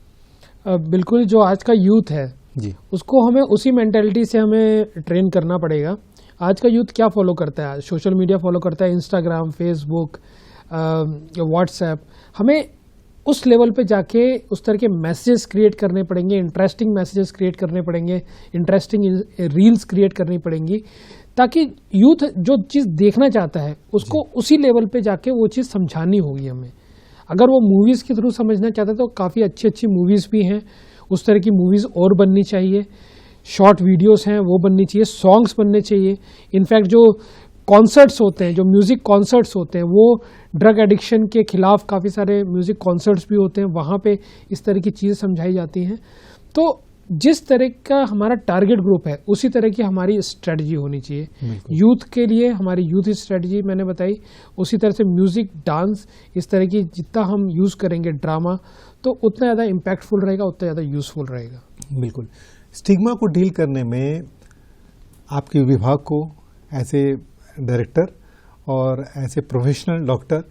[SPEAKER 2] बिल्कुल। जो आज का यूथ है
[SPEAKER 1] जी, उसको
[SPEAKER 2] हमें उसी मेंटेलिटी से हमें ट्रेन करना पड़ेगा। आज का यूथ क्या फॉलो करता है? सोशल मीडिया फॉलो करता है, इंस्टाग्राम, फेसबुक, व्हाट्सएप। हमें उस लेवल पे जाके उस तरह के मैसेजेस क्रिएट करने पड़ेंगे, इंटरेस्टिंग मैसेजेस क्रिएट करने पड़ेंगे, इंटरेस्टिंग रील्स क्रिएट करनी पड़ेंगी, ताकि यूथ जो चीज़ देखना चाहता है उसको उसी लेवल पे जाके वो चीज़ समझानी होगी हमें। अगर वो मूवीज़ के थ्रू समझना चाहता है तो काफ़ी अच्छी अच्छी मूवीज़ भी हैं, उस तरह की मूवीज़ और बननी चाहिए। शॉर्ट वीडियोस हैं वो बननी चाहिए, सॉन्ग्स बनने चाहिए। इनफैक्ट जो कॉन्सर्ट्स होते हैं, जो म्यूज़िक कॉन्सर्ट्स होते हैं, वो ड्रग एडिक्शन के खिलाफ काफ़ी सारे म्यूज़िक कॉन्सर्ट्स भी होते हैं, वहाँ पे इस तरह की चीज़ें समझाई जाती हैं। तो जिस तरह का हमारा टारगेट ग्रुप है उसी तरह की हमारी स्ट्रेटजी होनी चाहिए। यूथ के लिए हमारी यूथ स्ट्रेटजी मैंने बताई, उसी तरह से म्यूज़िक, डांस, इस तरह की जितना हम यूज़ करेंगे, ड्रामा, तो उतना ज़्यादा इम्पैक्टफुल रहेगा, उतना ज़्यादा यूज़फुल रहेगा।
[SPEAKER 1] बिल्कुल। स्टिग्मा को डील करने में आपके विभाग को ऐसे डायरेक्टर और ऐसे प्रोफेशनल डॉक्टर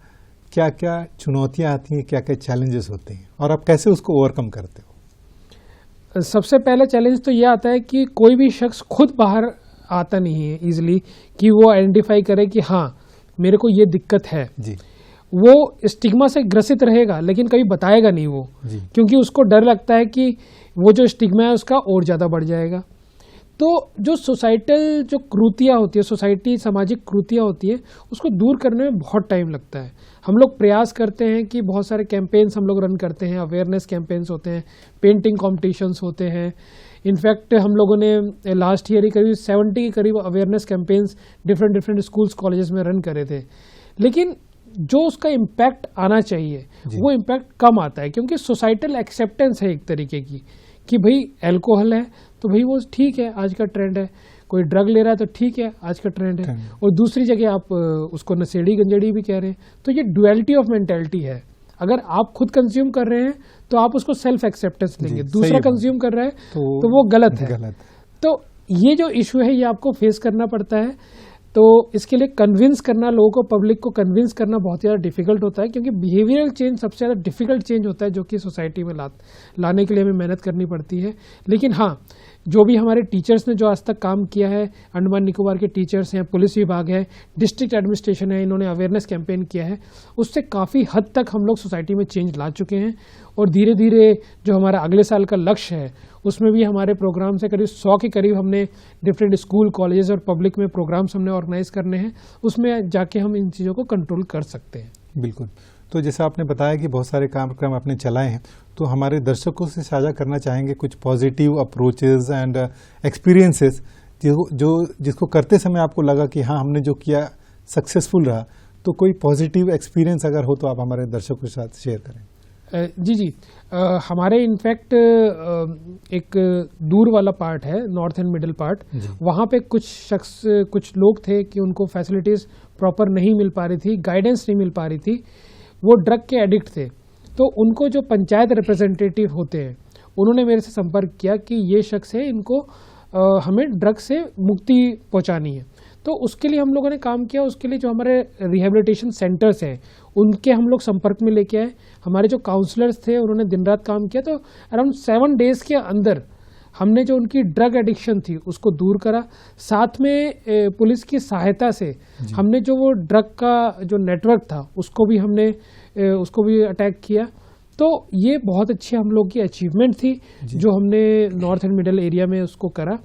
[SPEAKER 1] क्या क्या चुनौतियाँ आती हैं, क्या क्या चैलेंजेस होते हैं, और आप कैसे उसको ओवरकम करते हो?
[SPEAKER 2] सबसे पहला चैलेंज तो ये आता है कि कोई भी शख्स खुद बाहर आता नहीं है ईजिली कि वो आइडेंटिफाई करे कि हाँ मेरे को ये दिक्कत है जी। वो स्टिग्मा से ग्रसित रहेगा लेकिन कभी बताएगा नहीं वो जी। क्योंकि उसको डर लगता है कि वो जो स्टिग्मा है उसका और ज़्यादा बढ़ जाएगा। तो जो सोसाइटल जो क्रूतियाँ होती है, सोसाइटी सामाजिक क्रूतियाँ होती है, उसको दूर करने में बहुत टाइम लगता है। हम लोग प्रयास करते हैं कि बहुत सारे कैंपेन्स हम लोग रन करते हैं, अवेयरनेस कैंपेन्स होते हैं, पेंटिंग कॉम्पिटिशन्स होते हैं। इनफैक्ट हम लोगों ने लास्ट ईयर ही करीब 70 के करीब awareness campaigns different schools colleges में रन करे थे, लेकिन जो उसका इम्पैक्ट आना चाहिए वो इम्पैक्ट कम आता है, क्योंकि सोसाइटल एक्सेप्टेंस है एक तरीके की कि भाई अल्कोहल है तो भाई वो ठीक है, आज का ट्रेंड है, कोई ड्रग ले रहा है तो ठीक है, आज का ट्रेंड है, और दूसरी जगह आप उसको नशेड़ी गंजेड़ी भी कह रहे हैं। तो ये डुअलिटी ऑफ मेंटालिटी है। अगर आप खुद कंज्यूम कर रहे हैं तो आप उसको सेल्फ एक्सेप्टेंस लेंगे, दूसरा कंज्यूम कर रहा है तो वो गलत है। तो ये जो इशू है ये आपको फेस करना पड़ता है। तो इसके लिए कन्विंस करना, लोगों को, पब्लिक को कन्विंस करना बहुत ज़्यादा डिफिकल्ट होता है, क्योंकि बिहेवियरल चेंज सबसे ज़्यादा डिफिकल्ट चेंज होता है जो कि सोसाइटी में लाने के लिए हमें मेहनत करनी पड़ती है। लेकिन हाँ, जो भी हमारे टीचर्स ने जो आज तक काम किया है, अंडमान निकोबार के टीचर्स हैं, पुलिस विभाग है, डिस्ट्रिक्ट एडमिनिस्ट्रेशन है, इन्होंने अवेयरनेस कैंपेन किया है, उससे काफ़ी हद तक हम लोग सोसाइटी में चेंज ला चुके हैं। और धीरे धीरे जो हमारा अगले साल का लक्ष्य है उसमें भी हमारे प्रोग्राम से करीब 100 के करीब हमने डिफरेंट स्कूल, कॉलेजेस और पब्लिक में प्रोग्राम्स हमने ऑर्गेनाइज करने हैं, उसमें जाके हम इन चीज़ों को कंट्रोल कर सकते हैं। बिल्कुल।
[SPEAKER 1] तो जैसा आपने बताया कि बहुत सारे कार्यक्रम आपने चलाए हैं, तो हमारे दर्शकों से साझा करना चाहेंगे कुछ पॉजिटिव अप्रोचेस एंड एक्सपीरियंसेस जिसको करते समय आपको लगा कि हाँ हमने जो किया सक्सेसफुल रहा। तो कोई पॉजिटिव एक्सपीरियंस अगर हो तो आप हमारे दर्शकों के साथ शेयर करें।
[SPEAKER 2] जी। हमारे इनफैक्ट एक दूर वाला पार्ट है, नॉर्थ एंड मिडिल पार्ट, वहाँ पे कुछ लोग थे कि उनको फैसिलिटीज़ प्रॉपर नहीं मिल पा रही थी, गाइडेंस नहीं मिल पा रही थी, वो ड्रग के एडिक्ट थे। तो उनको जो पंचायत रिप्रेजेंटेटिव होते हैं उन्होंने मेरे से संपर्क किया कि ये शख्स है, इनको हमें ड्रग से मुक्ति पहुँचानी है। तो उसके लिए हम लोगों ने काम किया। उसके लिए जो हमारे रिहेबिलिटेशन सेंटर्स हैं उनके हम लोग संपर्क में लेके आए। हमारे जो काउंसलर्स थे उन्होंने दिन रात काम किया। तो अराउंड 7 डेज़ के अंदर हमने जो उनकी ड्रग एडिक्शन थी उसको दूर करा। साथ में पुलिस की सहायता से हमने जो वो ड्रग का जो नेटवर्क था उसको भी अटैक किया। तो ये बहुत अच्छी हम लोग की अचीवमेंट थी जो हमने नॉर्थ एंड मिडल एरिया में उसको करा।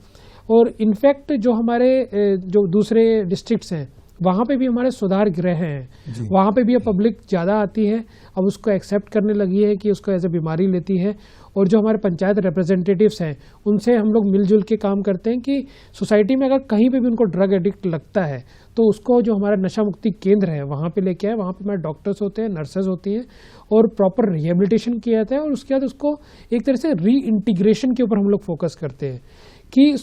[SPEAKER 2] और इनफैक्ट जो हमारे जो दूसरे डिस्ट्रिक्ट्स हैं वहाँ पे भी हमारे सुधार गृह हैं, वहाँ पे भी अब पब्लिक ज़्यादा आती है, अब उसको एक्सेप्ट करने लगी है कि उसको एज ए बीमारी लेती है। और जो हमारे पंचायत रिप्रेजेंटेटिव्स हैं उनसे हम लोग मिलजुल के काम करते हैं कि सोसाइटी में अगर कहीं पे भी उनको ड्रग एडिक्ट लगता है तो उसको जो हमारा नशा मुक्ति केंद्र है वहाँ पे लेके आए। वहाँ पे हमारे डॉक्टर्स होते हैं, नर्सेज होती हैं, और प्रॉपर रिहेबिलिटेशन किया जाता है। और उसके बाद उसको एक तरह से री इंटीग्रेशन के ऊपर हम लोग फोकस करते हैं। कि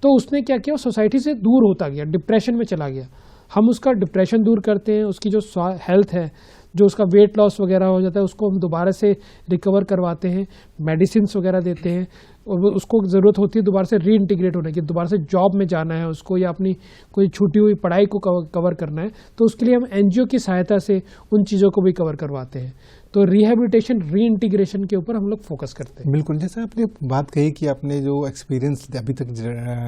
[SPEAKER 2] तो उसने क्या किया, सोसाइटी से दूर होता गया, डिप्रेशन में चला गया। हम उसका डिप्रेशन दूर करते हैं, उसकी जो हेल्थ है, जो उसका वेट लॉस वगैरह हो जाता है, उसको हम दोबारा से रिकवर करवाते हैं, मेडिसिन वगैरह देते हैं, और उसको ज़रूरत होती है दोबारा से रीइंटीग्रेट होने की, दोबारा से जॉब में जाना है उसको, या अपनी कोई छूटी हुई पढ़ाई को कवर करना है, तो उसके लिए हम एनजीओ की सहायता से उन चीज़ों को भी कवर करवाते हैं। तो रिहेबिलिटेशन, रीइंटीग्रेशन के ऊपर हम लोग फोकस करते हैं।
[SPEAKER 1] बिल्कुल, जैसे आपने बात कही कि आपने जो एक्सपीरियंस अभी तक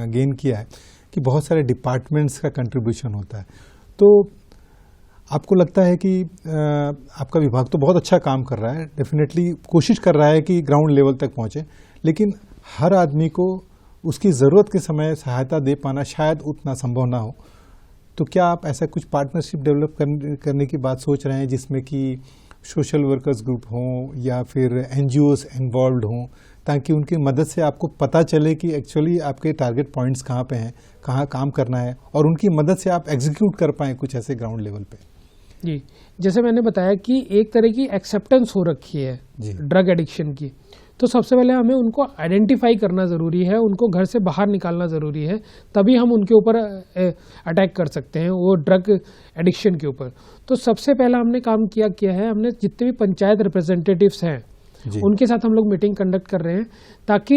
[SPEAKER 1] गेन किया है कि बहुत सारे डिपार्टमेंट्स का कंट्रीब्यूशन होता है, तो आपको लगता है कि आपका विभाग तो बहुत अच्छा काम कर रहा है, डेफिनेटली कोशिश कर रहा है कि ग्राउंड लेवल तक पहुंचे, लेकिन हर आदमी को उसकी ज़रूरत के समय सहायता दे पाना शायद उतना संभव ना हो। तो क्या आप ऐसा कुछ पार्टनरशिप डेवलप करने की बात सोच रहे हैं जिसमें कि सोशल वर्कर्स ग्रुप हों या फिर एनजीओस इन्वॉल्व हों, ताकि उनकी मदद से आपको पता चले कि एक्चुअली आपके टारगेट पॉइंट्स कहाँ पे हैं, कहाँ काम करना है, और उनकी मदद से आप एग्जीक्यूट कर पाएँ कुछ ऐसे ग्राउंड लेवल पे?
[SPEAKER 2] जी, जैसे मैंने बताया कि एक तरह की एक्सेप्टेंस हो रखी है ड्रग एडिक्शन की, तो सबसे पहले हमें उनको आइडेंटिफाई करना ज़रूरी है, उनको घर से बाहर निकालना ज़रूरी है, तभी हम उनके ऊपर अटैक कर सकते हैं वो ड्रग एडिक्शन के ऊपर। तो सबसे पहला हमने काम किया है, हमने जितने भी पंचायत रिप्रेजेंटेटिव्स हैं उनके साथ हम लोग मीटिंग कंडक्ट कर रहे हैं, ताकि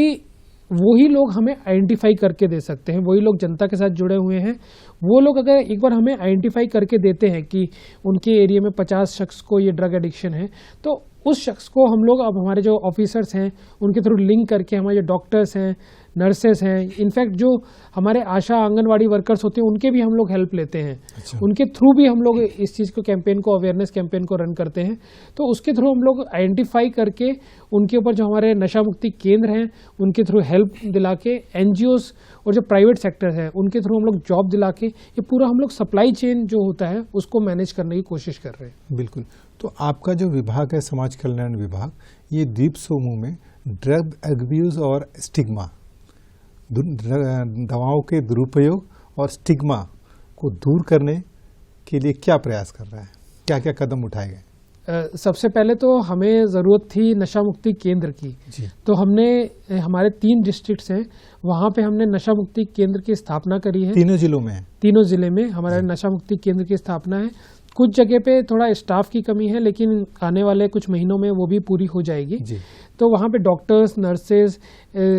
[SPEAKER 2] वही लोग हमें आइडेंटिफाई करके दे सकते हैं, वही लोग जनता के साथ जुड़े हुए हैं, वो लोग अगर एक बार हमें आइडेंटिफाई करके देते हैं कि उनके एरिया में 50 शख्स को ये ड्रग एडिक्शन है, तो उस शख्स को हम लोग अब हमारे जो ऑफिसर्स हैं उनके थ्रू लिंक करके, हमारे जो डॉक्टर्स हैं, नर्सेस हैं, इनफैक्ट जो हमारे आशा आंगनवाड़ी वर्कर्स होते हैं उनके भी हम लोग हेल्प लेते हैं। अच्छा। उनके थ्रू भी हम लोग इस चीज़ को कैंपेन को, अवेयरनेस कैंपेन को रन करते हैं। तो उसके थ्रू हम लोग आइडेंटिफाई करके उनके ऊपर जो हमारे नशा मुक्ति केंद्र हैं उनके थ्रू हेल्प दिला के, एनजीओस और जो प्राइवेट सेक्टर है उनके थ्रू हम लोग जॉब दिला के, ये पूरा हम लोग सप्लाई चेन जो होता है उसको मैनेज करने की कोशिश कर रहे हैं।
[SPEAKER 1] बिल्कुल। तो आपका जो विभाग है समाज कल्याण विभाग, ये द्वीप समूह में ड्रग एब्यूज और स्टिग्मा, दवाओं के दुरुपयोग और स्टिग्मा को दूर करने के लिए क्या प्रयास कर रहा है, क्या क्या कदम उठाए गए?
[SPEAKER 2] सबसे पहले तो हमें ज़रूरत थी नशा मुक्ति केंद्र की, तो हमने हमारे 3 डिस्ट्रिक्ट्स हैं, वहाँ पे हमने नशा मुक्ति केंद्र की स्थापना करी है।
[SPEAKER 1] तीनों जिलों में? तीनों
[SPEAKER 2] जिले में हमारे नशा मुक्ति केंद्र की स्थापना है। कुछ जगह पे थोड़ा स्टाफ की कमी है, लेकिन आने वाले कुछ महीनों में वो भी पूरी हो जाएगी। तो वहाँ पे डॉक्टर्स, नर्सेज,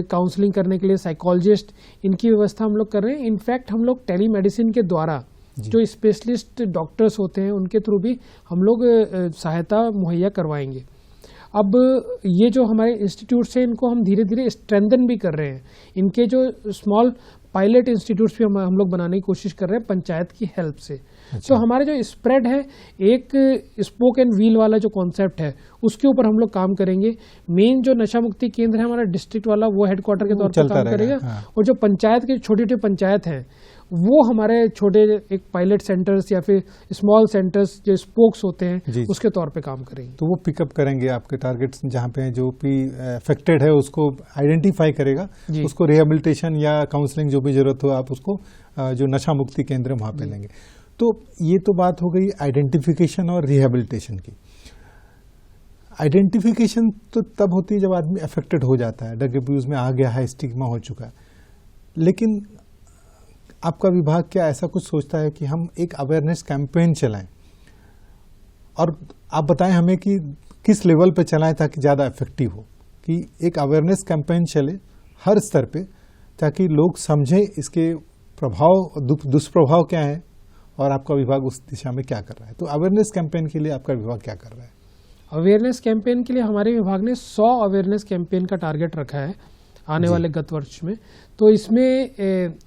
[SPEAKER 2] काउंसलिंग करने के लिए साइकोलॉजिस्ट, इनकी व्यवस्था हम लोग कर रहे हैं। इनफैक्ट हम लोग टेलीमेडिसिन के द्वारा जो स्पेशलिस्ट डॉक्टर्स होते हैं उनके थ्रू भी हम लोग सहायता मुहैया करवाएंगे। अब ये जो हमारे इंस्टीट्यूट्स हैं इनको हम धीरे धीरे स्ट्रेंथन भी कर रहे हैं। इनके जो स्मॉल पायलट इंस्टीट्यूट्स भी हम लोग बनाने की कोशिश कर रहे हैं पंचायत की हेल्प से। अच्छा। तो हमारे जो स्प्रेड है, एक स्पोक एंड व्हील वाला जो कॉन्सेप्ट है उसके ऊपर हम लोग काम करेंगे। मेन जो नशा मुक्ति केंद्र है हमारा डिस्ट्रिक्ट वाला, वो हेडक्वार्टर के तौर पर काम करेगा। हाँ। और जो पंचायत के छोटे छोटे पंचायत हैं वो हमारे छोटे एक पायलट सेंटर्स या फिर स्मॉल सेंटर्स जो स्पोक्स होते हैं उसके तौर पे काम करेंगे।
[SPEAKER 1] तो वो पिकअप करेंगे आपके टारगेट्स, जहाँ पे जो भी अफेक्टेड है उसको आइडेंटिफाई करेगा, उसको रिहेबिलिटेशन या काउंसलिंग जो भी जरूरत हो आप उसको जो नशा मुक्ति केंद्र वहाँ पे लेंगे। तो ये तो बात हो गई आइडेंटिफिकेशन और रिहेबिलिटेशन की। आइडेंटिफिकेशन तो तब होती है जब आदमी अफेक्टेड हो जाता है, ड्रग अब्यूज में आ गया है, स्टिग्मा हो चुका है, लेकिन आपका विभाग क्या ऐसा कुछ सोचता है कि हम एक अवेयरनेस कैंपेन चलाएं? और आप बताएं हमें कि किस लेवल पे चलाएं ताकि ज़्यादा इफेक्टिव हो, कि एक अवेयरनेस कैंपेन चले हर स्तर पे ताकि लोग समझें इसके प्रभाव, दुष्प्रभाव क्या है और आपका विभाग उस दिशा में क्या कर रहा है। तो अवेयरनेस कैंपेन के लिए आपका विभाग क्या कर रहा है?
[SPEAKER 2] अवेयरनेस कैंपेन के लिए हमारे विभाग ने 100 अवेयरनेस कैंपेन का टारगेट रखा है आने वाले गत वर्ष में। तो इसमें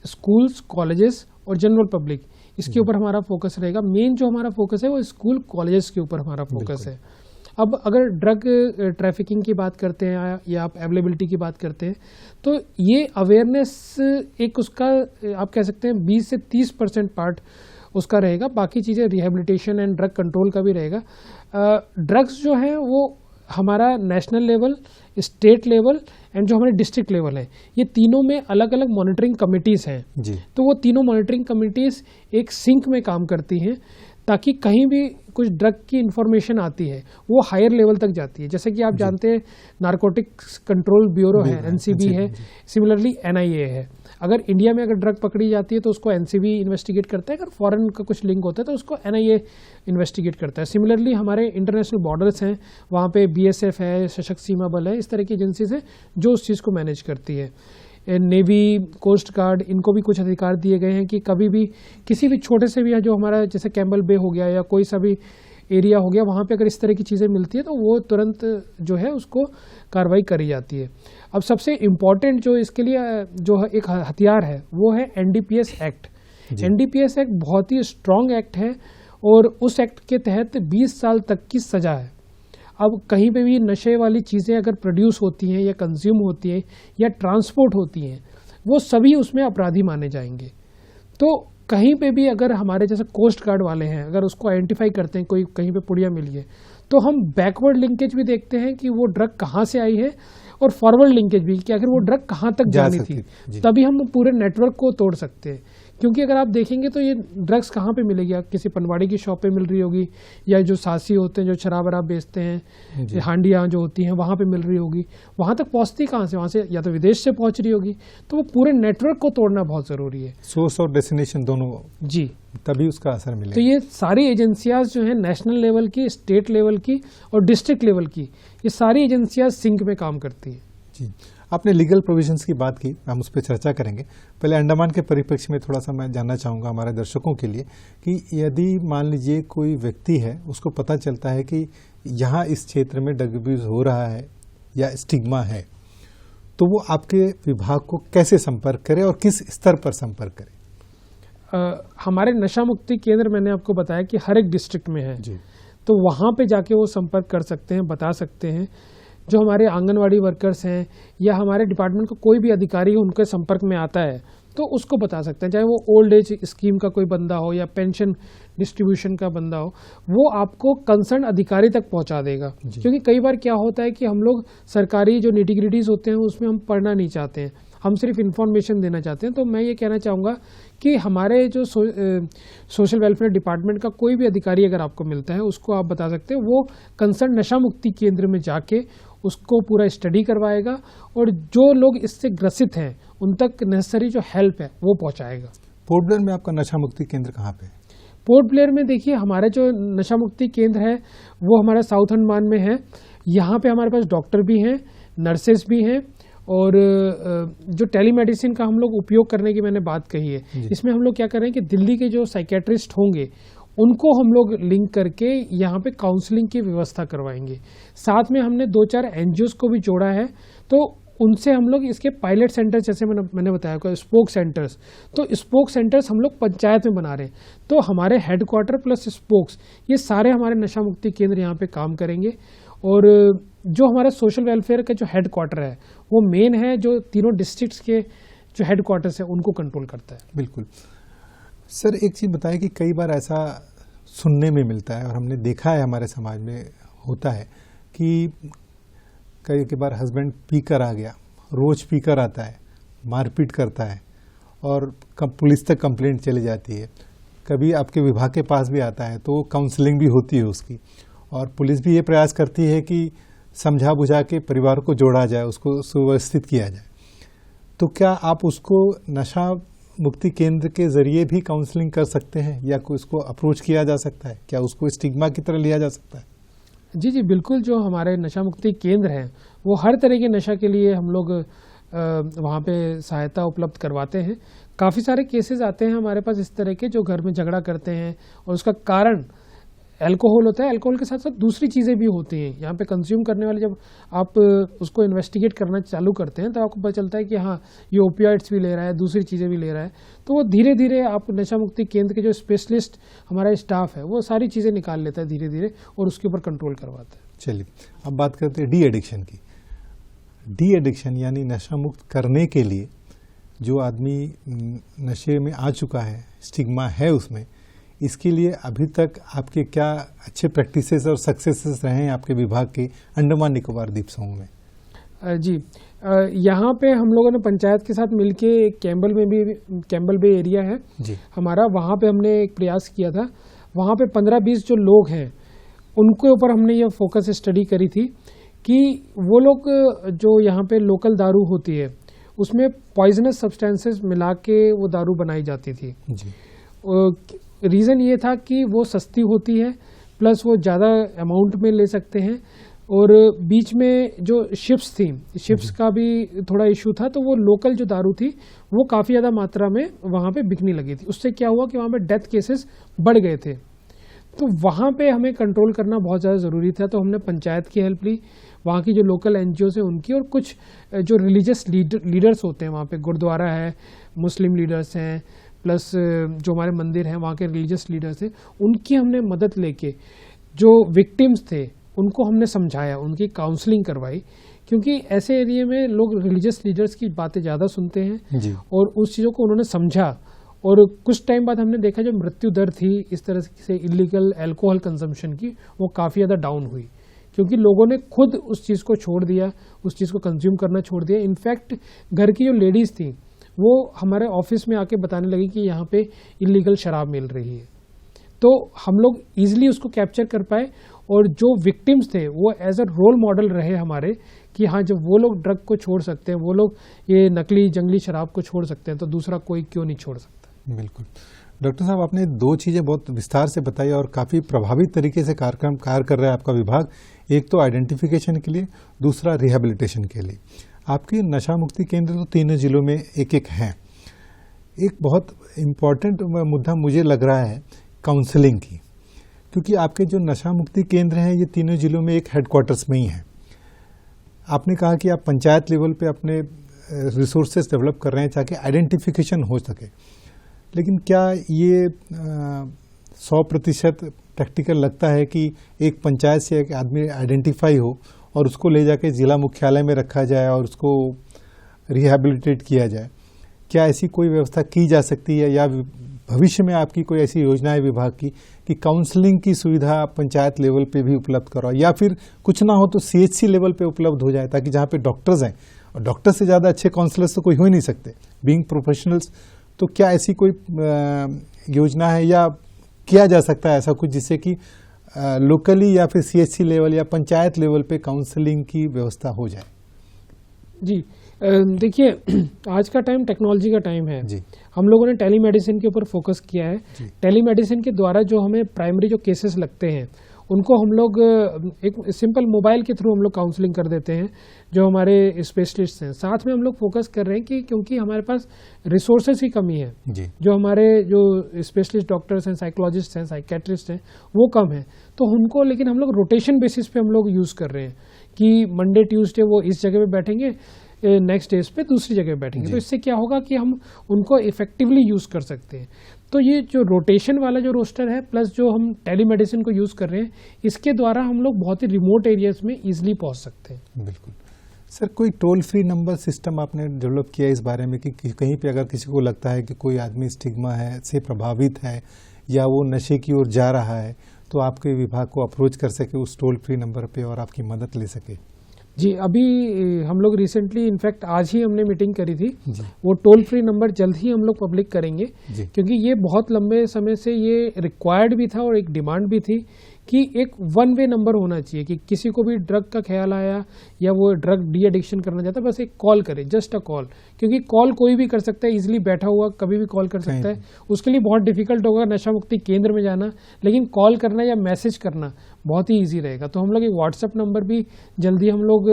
[SPEAKER 2] स्कूल्स, कॉलेजेस और जनरल पब्लिक, इसके ऊपर हमारा फोकस रहेगा। मेन जो हमारा फोकस है वो स्कूल कॉलेजेस के ऊपर हमारा फोकस है। अब अगर ड्रग ट्रैफिकिंग की बात करते हैं या आप अवेलेबिलिटी की बात करते हैं, तो ये अवेयरनेस एक उसका आप कह सकते हैं 20 से 30% पार्ट उसका रहेगा। बाकी चीज़ें रिहेबिलिटेशन एंड ड्रग कंट्रोल का भी रहेगा। ड्रग्स जो है वो हमारा national level, state level and जो हमारे डिस्ट्रिक्ट लेवल है, ये तीनों में अलग अलग मॉनिटरिंग कमिटीज़ हैं जी। तो वो तीनों मॉनिटरिंग कमिटीज़ एक सिंक में काम करती हैं ताकि कहीं भी कुछ ड्रग की इंफॉर्मेशन आती है वो हायर लेवल तक जाती है। जैसे कि आप जानते हैं नारकोटिक्स कंट्रोल ब्यूरो है, एनसीबी है, सिमिलरली एनआईए है। अगर इंडिया में अगर ड्रग पकड़ी जाती है तो उसको एनसीबी इन्वेस्टिगेट करता है, अगर फॉरेन का कुछ लिंक होता है तो उसको एनआईए इन्वेस्टिगेट करता है। सिमिलरली हमारे इंटरनेशनल बॉर्डर्स हैं, वहाँ पे बीएसएफ है, सशस्त्र सीमा बल है, इस तरह की एजेंसीज हैं जो उस चीज़ को मैनेज करती है। नेवी, कोस्ट गार्ड, इनको भी कुछ अधिकार दिए गए हैं कि कभी भी किसी भी छोटे से भी जो हमारा जैसे कैम्बल बे हो गया या कोई सा भी एरिया हो गया, वहाँ पे अगर इस तरह की चीज़ें मिलती है तो वो तुरंत जो है उसको कार्रवाई करी जाती है। अब सबसे इम्पॉर्टेंट जो इसके लिए जो एक हथियार है वो है एनडीपीएस एक्ट। एनडीपीएस एक्ट बहुत ही स्ट्रॉन्ग एक्ट है और उस एक्ट के तहत 20 साल तक की सज़ा है। अब कहीं पे भी नशे वाली चीज़ें अगर प्रोड्यूस होती हैं या कंज्यूम होती हैं या ट्रांसपोर्ट होती हैं, वो सभी उसमें अपराधी माने जाएंगे। तो कहीं पे भी अगर हमारे जैसे कोस्ट गार्ड वाले हैं, अगर उसको आइडेंटिफाई करते हैं, कोई कहीं पे पुड़िया मिली है, तो हम बैकवर्ड लिंकेज भी देखते हैं कि वो ड्रग कहाँ से आई है और फॉरवर्ड लिंकेज भी कि आखिर वो ड्रग कहाँ तक जानी थी, तभी हम पूरे नेटवर्क को तोड़ सकते हैं। क्योंकि अगर आप देखेंगे तो ये ड्रग्स कहाँ पे मिलेगी, किसी पनवाड़ी की शॉप पे मिल रही होगी, या जो सासी होते हैं जो शराब वराब बेचते हैं, हांडियाँ जो होती हैं वहाँ पे मिल रही होगी। वहाँ तक पहुँचती कहाँ से, वहाँ से या तो विदेश से पहुँच रही होगी। तो वो पूरे नेटवर्क को तोड़ना बहुत ज़रूरी है,
[SPEAKER 1] सोर्स और डेस्टिनेशन दोनों जी, तभी उसका असर मिलेगा।
[SPEAKER 2] तो ये सारी एजेंसियाँ जो हैं नेशनल लेवल की, स्टेट लेवल की और डिस्ट्रिक्ट लेवल की, ये सारी एजेंसियाँ सिंक में काम करती हैं।
[SPEAKER 1] जी, आपने लीगल प्रोविजंस की बात की, हम उस पर चर्चा करेंगे। पहले अंडमान के परिप्रेक्ष्य में थोड़ा सा मैं जानना चाहूँगा हमारे दर्शकों के लिए कि यदि मान लीजिए कोई व्यक्ति है, उसको पता चलता है कि यहाँ इस क्षेत्र में ड्रग अब्यूज हो रहा है या स्टिग्मा है, तो वो आपके विभाग को कैसे संपर्क करे और किस स्तर पर संपर्क करे?
[SPEAKER 2] हमारे नशा मुक्ति केंद्र मैंने आपको बताया कि हर एक डिस्ट्रिक्ट में है जी, तो वहाँ पे जाके वो संपर्क कर सकते हैं, बता सकते हैं। जो हमारे आंगनवाड़ी वर्कर्स हैं या हमारे डिपार्टमेंट का कोई भी अधिकारी उनके संपर्क में आता है तो उसको बता सकते हैं, चाहे वो ओल्ड एज स्कीम का कोई बंदा हो या पेंशन डिस्ट्रीब्यूशन का बंदा हो, वो आपको कंसर्न अधिकारी तक पहुंचा देगा। क्योंकि कई बार क्या होता है कि हम लोग सरकारी जो निटी-ग्रिटीज होते हैं उसमें हम पढ़ना नहीं चाहते हैं, हम सिर्फ इन्फॉर्मेशन देना चाहते हैं। तो मैं ये कहना चाहूँगा कि हमारे जो सोशल वेलफेयर डिपार्टमेंट का कोई भी अधिकारी अगर आपको मिलता है, उसको आप बता सकते हैं, वो कंसर्न नशा मुक्ति केंद्र में जाके उसको पूरा स्टडी करवाएगा और जो लोग इससे ग्रसित हैं उन तक नेसेसरी जो हेल्प है वो पहुंचाएगा।
[SPEAKER 1] पोर्ट ब्लेयर में आपका नशा मुक्ति केंद्र कहाँ पे है?
[SPEAKER 2] पोर्ट ब्लेयर में देखिए हमारे जो नशा मुक्ति केंद्र है वो हमारा साउथ अंडमान में है। यहाँ पे हमारे पास डॉक्टर भी हैं, नर्सेस भी हैं और जो टेलीमेडिसिन का हम लोग उपयोग करने की मैंने बात कही है, इसमें हम लोग क्या कर रहे हैं कि दिल्ली के जो साइकेट्रिस्ट होंगे उनको हम लोग लिंक करके यहाँ पे काउंसलिंग की व्यवस्था करवाएंगे। साथ में हमने 2-4 एनजीओज को भी जोड़ा है, तो उनसे हम लोग इसके पायलट सेंटर्स, जैसे मैंने बताया स्पोक सेंटर्स, तो स्पोक सेंटर्स हम लोग पंचायत में बना रहे हैं। तो हमारे हेडक्वार्टर प्लस स्पोक्स, ये सारे हमारे नशा मुक्ति केंद्र यहाँ पे काम करेंगे। और जो हमारा सोशल वेलफेयर का जो हेडक्वार्टर है वो मेन है, जो तीनों डिस्ट्रिक्ट्स के जो हेडक्वार्टर्स है उनको कंट्रोल करता है।
[SPEAKER 1] बिल्कुल सर, एक चीज़ बताएं कि कई बार ऐसा सुनने में मिलता है और हमने देखा है हमारे समाज में होता है कि कई बार हस्बैंड पी कर आ गया, रोज पी कर आता है, मारपीट करता है और पुलिस तक कंप्लेंट चली जाती है। कभी आपके विभाग के पास भी आता है तो काउंसलिंग भी होती है उसकी, और पुलिस भी ये प्रयास करती है कि समझा बुझा के परिवार को जोड़ा जाए, उसको सुव्यवस्थित किया जाए। तो क्या आप उसको नशा मुक्ति केंद्र के जरिए भी काउंसलिंग कर सकते हैं या कोई उसको अप्रोच किया जा सकता है? क्या उसको स्टिग्मा की तरह लिया जा सकता है?
[SPEAKER 2] जी जी बिल्कुल, जो हमारे नशा मुक्ति केंद्र हैं वो हर तरह के नशा के लिए हम लोग वहाँ पे सहायता उपलब्ध करवाते हैं। काफ़ी सारे केसेस आते हैं हमारे पास इस तरह के, जो घर में झगड़ा करते हैं और उसका कारण अल्कोहल होता है। अल्कोहल के साथ साथ दूसरी चीज़ें भी होती हैं। यहाँ पे कंज्यूम करने वाले जब आप उसको इन्वेस्टिगेट करना चालू करते हैं तो आपको पता चलता है कि हाँ ये ओपियाइड्स भी ले रहा है, दूसरी चीज़ें भी ले रहा है। तो वो धीरे धीरे आप नशा मुक्ति केंद्र के जो स्पेशलिस्ट हमारा स्टाफ है वो सारी चीज़ें निकाल लेता है धीरे धीरे और उसके ऊपर कंट्रोल करवाता है।
[SPEAKER 1] चलिए अब बात करते हैं डी एडिक्शन की। डी एडिक्शन यानी नशा मुक्त करने के लिए जो आदमी नशे में आ चुका है, स्टिग्मा है उसमें, इसके लिए अभी तक आपके क्या अच्छे प्रैक्टिसेस और सक्सेसेस रहे हैं आपके विभाग के अंडमान निकोबार द्वीप समूह में?
[SPEAKER 2] जी, यहाँ पे हम लोगों ने पंचायत के साथ मिलके कैम्बल बे एरिया है जी हमारा, वहाँ पे हमने एक प्रयास किया था। वहाँ पे 15-20 जो लोग हैं उनके ऊपर हमने ये फोकस स्टडी करी थी कि वो लोग जो यहाँ पे लोकल दारू होती है उसमें पॉइजनस सब्सटेंसेस मिला के वो दारू बनाई जाती थी
[SPEAKER 1] जी।
[SPEAKER 2] रीज़न ये था कि वो सस्ती होती है, प्लस वो ज़्यादा अमाउंट में ले सकते हैं, और बीच में जो शिप्स थी, शिप्स का भी थोड़ा इशू था, तो वो लोकल जो दारू थी वो काफ़ी ज़्यादा मात्रा में वहाँ पे बिकने लगी थी। उससे क्या हुआ कि वहाँ पे डेथ केसेस बढ़ गए थे। तो वहाँ पे हमें कंट्रोल करना बहुत ज़्यादा ज़रूरी था। तो हमने पंचायत की हेल्प ली, वहाँ की जो लोकल एनजीओ है उनकी, और कुछ जो रिलीजियस लीडर्स होते हैं वहाँ पे, गुरुद्वारा है, मुस्लिम लीडर्स हैं, प्लस जो हमारे मंदिर हैं वहाँ के रिलीजियस लीडर्स हैं, उनकी हमने मदद लेके जो विक्टिम्स थे उनको हमने समझाया, उनकी काउंसलिंग करवाई, क्योंकि ऐसे एरिया में लोग रिलीजियस लीडर्स की बातें ज़्यादा सुनते हैं
[SPEAKER 1] जी।
[SPEAKER 2] और उस चीज़ों को उन्होंने समझा। और कुछ टाइम बाद हमने देखा जो मृत्यु दर थी इस तरह से इलीगल अल्कोहल कंजम्पशन की, वो काफ़ी ज़्यादा डाउन हुई, क्योंकि लोगों ने खुद उस चीज़ को छोड़ दिया, उस चीज़ को कंज्यूम करना छोड़ दिया। इनफैक्ट घर की जो लेडीज़ थी वो हमारे ऑफिस में आके बताने लगी कि यहाँ पे इलीगल शराब मिल रही है। तो हम लोग ईजिली उसको कैप्चर कर पाए, और जो विक्टिम्स थे वो एज अ रोल मॉडल रहे हमारे, कि हाँ जब वो लोग ड्रग को छोड़ सकते हैं, वो लोग ये नकली जंगली शराब को छोड़ सकते हैं, तो दूसरा कोई क्यों नहीं छोड़ सकता।
[SPEAKER 1] बिल्कुल। डॉक्टर साहब, आपने दो चीज़ें बहुत विस्तार से बताई और काफ़ी प्रभावित तरीके से कार्य कर रहा है आपका विभाग। एक तो आइडेंटिफिकेशन के लिए, दूसरा रिहेबिलिटेशन के लिए। आपके नशा मुक्ति केंद्र तो तीनों जिलों में एक एक हैं। एक बहुत इम्पॉर्टेंट मुद्दा मुझे लग रहा है काउंसलिंग की, क्योंकि आपके जो नशा मुक्ति केंद्र हैं ये तीनों जिलों में एक हेडक्वार्टर्स में ही हैं। आपने कहा कि आप पंचायत लेवल पे अपने रिसोर्सेज डेवलप कर रहे हैं ताकि आइडेंटिफिकेशन हो सके, लेकिन क्या ये 100% प्रैक्टिकल लगता है कि एक पंचायत से एक आदमी आइडेंटिफाई हो और उसको ले जाके जिला मुख्यालय में रखा जाए और उसको रिहेबिलिटेट किया जाए? क्या ऐसी कोई व्यवस्था की जा सकती है, या भविष्य में आपकी कोई ऐसी योजना है विभाग की कि काउंसलिंग की सुविधा पंचायत लेवल पे भी उपलब्ध कराओ, या फिर कुछ ना हो तो सीएचसी लेवल पे उपलब्ध हो जाए, ताकि जहाँ पे डॉक्टर्स हैं, और डॉक्टर से ज़्यादा अच्छे काउंसलर्स तो कोई हो ही नहीं सकते बीइंग प्रोफेशनल्स, तो क्या ऐसी कोई योजना है या किया जा सकता है ऐसा कुछ जिससे कि लोकली या फिर सीएचसी लेवल या पंचायत लेवल पे काउंसलिंग की व्यवस्था हो जाए?
[SPEAKER 2] जी, देखिए आज का टाइम टेक्नोलॉजी का टाइम है
[SPEAKER 1] जी।
[SPEAKER 2] हम लोगों ने टेलीमेडिसिन के ऊपर फोकस किया है। टेलीमेडिसिन के द्वारा जो हमें प्राइमरी जो केसेस लगते हैं उनको हम लोग एक सिंपल मोबाइल के थ्रू हम लोग काउंसलिंग कर देते हैं, जो हमारे स्पेशलिस्ट हैं। साथ में हम लोग फोकस कर रहे हैं कि क्योंकि हमारे पास रिसोर्सेज की कमी है, जो हमारे जो स्पेशलिस्ट डॉक्टर्स हैं, साइकोलॉजिस्ट हैं, साइकेट्रिस्ट हैं, वो कम है, तो उनको लेकिन हम लोग रोटेशन बेसिस पे हम लोग यूज़ कर रहे हैं कि मंडे ट्यूसडे वो इस जगह पे बैठेंगे, नेक्स्ट डेज पे दूसरी जगह बैठेंगे। तो इससे क्या होगा कि हम उनको इफेक्टिवली यूज़ कर सकते हैं। तो ये जो रोटेशन वाला जो रोस्टर है, प्लस जो हम टेलीमेडिसिन को यूज़ कर रहे हैं, इसके द्वारा हम लोग बहुत ही रिमोट एरियाज में ईजिली पहुंच सकते हैं।
[SPEAKER 1] बिल्कुल। सर, कोई टोल फ्री नंबर सिस्टम आपने डेवलप किया इस बारे में कि कहीं पे अगर किसी को लगता है कि कोई आदमी स्टिग्मा है से प्रभावित है या वो नशे की ओर जा रहा है, तो आपके विभाग को अप्रोच कर सके उस टोल फ्री नंबर पे और आपकी मदद ले सके?
[SPEAKER 2] जी, अभी हम लोग रिसेंटली इनफैक्ट आज ही हमने मीटिंग करी थी। वो टोल फ्री नंबर जल्द ही हम लोग पब्लिक करेंगे, क्योंकि ये बहुत लंबे समय से ये रिक्वायर्ड भी था और एक डिमांड भी थी कि एक वन वे नंबर होना चाहिए, कि किसी को भी ड्रग का ख्याल आया या वो ड्रग डी एडिक्शन करना चाहता है, बस एक कॉल करे, जस्ट अ कॉल। क्योंकि कॉल कोई भी कर सकता है, इजीली बैठा हुआ कभी भी कॉल कर सकता है। उसके लिए बहुत डिफिकल्ट होगा नशा मुक्ति केंद्र में जाना, लेकिन कॉल करना या मैसेज करना बहुत ही ईजी रहेगा। तो हम लोग एक व्हाट्सएप नंबर भी जल्दी हम लोग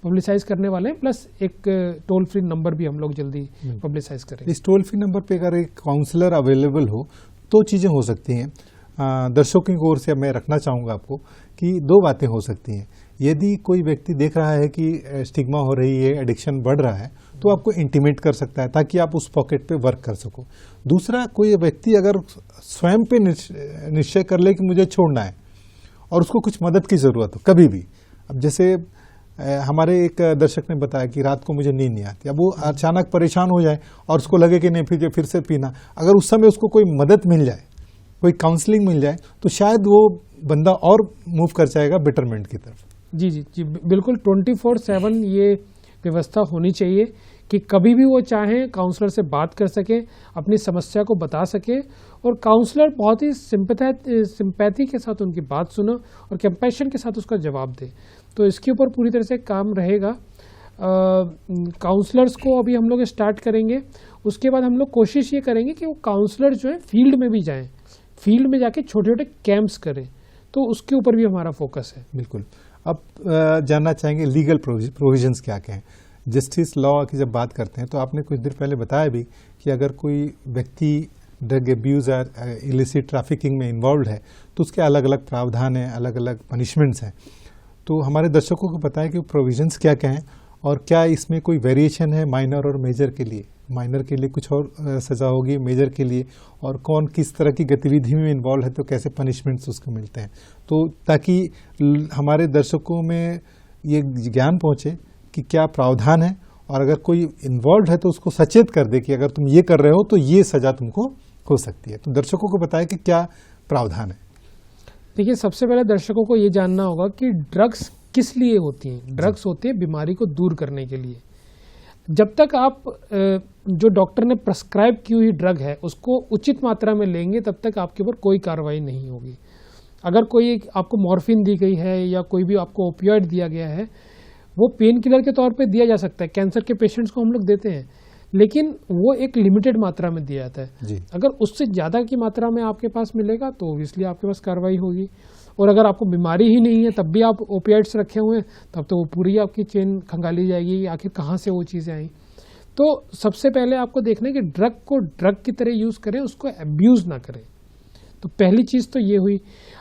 [SPEAKER 2] पब्लिसाइज करने वाले हैं, प्लस एक टोल फ्री नंबर भी हम लोग जल्दी पब्लिसाइज करेंगे।
[SPEAKER 1] इस टोल फ्री नंबर पे अगर एक काउंसलर अवेलेबल हो तो चीज़ें हो सकती हैं। दर्शकों की ओर से मैं रखना चाहूँगा आपको कि दो बातें हो सकती हैं। यदि कोई व्यक्ति देख रहा है कि स्टिग्मा हो रही है, एडिक्शन बढ़ रहा है, तो आपको इंटीमेट कर सकता है ताकि आप उस पॉकेट पे वर्क कर सको। दूसरा, कोई व्यक्ति अगर स्वयं पे निश्चय कर ले कि मुझे छोड़ना है और उसको कुछ मदद की ज़रूरत हो कभी भी, अब जैसे हमारे एक दर्शक ने बताया कि रात को मुझे नींद नहीं आती, अब वो अचानक परेशान हो जाए और उसको लगे कि नहीं फिर से पीना, अगर उस समय उसको कोई मदद मिल जाए, कोई काउंसलिंग मिल जाए, तो शायद वो बंदा और मूव कर जाएगा बेटरमेंट की तरफ।
[SPEAKER 2] जी जी जी, बिल्कुल 24/7 ये व्यवस्था होनी चाहिए कि कभी भी वो चाहें काउंसलर से बात कर सके, अपनी समस्या को बता सके, और काउंसलर बहुत ही सिंपैथी के साथ उनकी बात सुनो और कंपैशन के साथ उसका जवाब दे। तो इसके ऊपर पूरी तरह से काम रहेगा। काउंसलर्स को अभी हम लोग स्टार्ट करेंगे। उसके बाद हम लोग कोशिश ये करेंगे कि वो काउंसलर जो है फील्ड में भी जाएं, फील्ड में जाके छोटे छोटे कैंप्स करें, तो उसके ऊपर भी हमारा फोकस है।
[SPEAKER 1] बिल्कुल। अब जानना चाहेंगे लीगल प्रोविजंस क्या क्या हैं। जस्टिस लॉ की जब बात करते हैं तो आपने कुछ देर पहले बताया भी कि अगर कोई व्यक्ति ड्रग एब्यूज या इलिसिट ट्रैफिकिंग में इन्वॉल्व है तो उसके अलग अलग प्रावधान हैं, अलग अलग पनिशमेंट्स हैं। तो हमारे दर्शकों को बताएं कि प्रोविजंस क्या क्या हैं और क्या इसमें कोई वेरिएशन है माइनर और मेजर के लिए। माइनर के लिए कुछ और सज़ा होगी, मेजर के लिए, और कौन किस तरह की गतिविधि में इन्वॉल्व है तो कैसे पनिशमेंट्स उसको मिलते हैं, तो ताकि हमारे दर्शकों में ये ज्ञान पहुँचे कि क्या प्रावधान है, और अगर कोई इन्वॉल्व है तो उसको सचेत कर दे कि अगर तुम ये कर रहे हो तो ये सज़ा तुमको हो सकती है। तो दर्शकों को बताएं कि क्या प्रावधान है।
[SPEAKER 2] देखिए, सबसे पहले दर्शकों को ये जानना होगा कि ड्रग्स किस लिए होती हैं। ड्रग्स होती है बीमारी को दूर करने के लिए। जब तक आप जो डॉक्टर ने प्रेस्क्राइब की हुई ड्रग है उसको उचित मात्रा में लेंगे तब तक आपके ऊपर कोई कार्रवाई नहीं होगी। अगर कोई आपको मॉर्फिन दी गई है या कोई भी आपको ओपियोइड दिया गया है, वो पेन किलर के तौर पे दिया जा सकता है। कैंसर के पेशेंट्स को हम लोग देते हैं, लेकिन वो एक लिमिटेड मात्रा में दिया जाता है जी। अगर उससे ज़्यादा की मात्रा में आपके पास मिलेगा तो ऑब्वियसली आपके पास कार्रवाई होगी। और अगर आपको बीमारी ही नहीं है तब भी आप ओपियाइड्स रखे हुए हैं, तब तो वो पूरी आपकी चेन खंगाली जाएगी, आखिर कहाँ से वो चीज़ें आई। तो सबसे पहले आपको देखना है कि ड्रग को ड्रग की तरह यूज़ करें, उसको एब्यूज़ ना करें। तो पहली चीज़ तो ये हुई।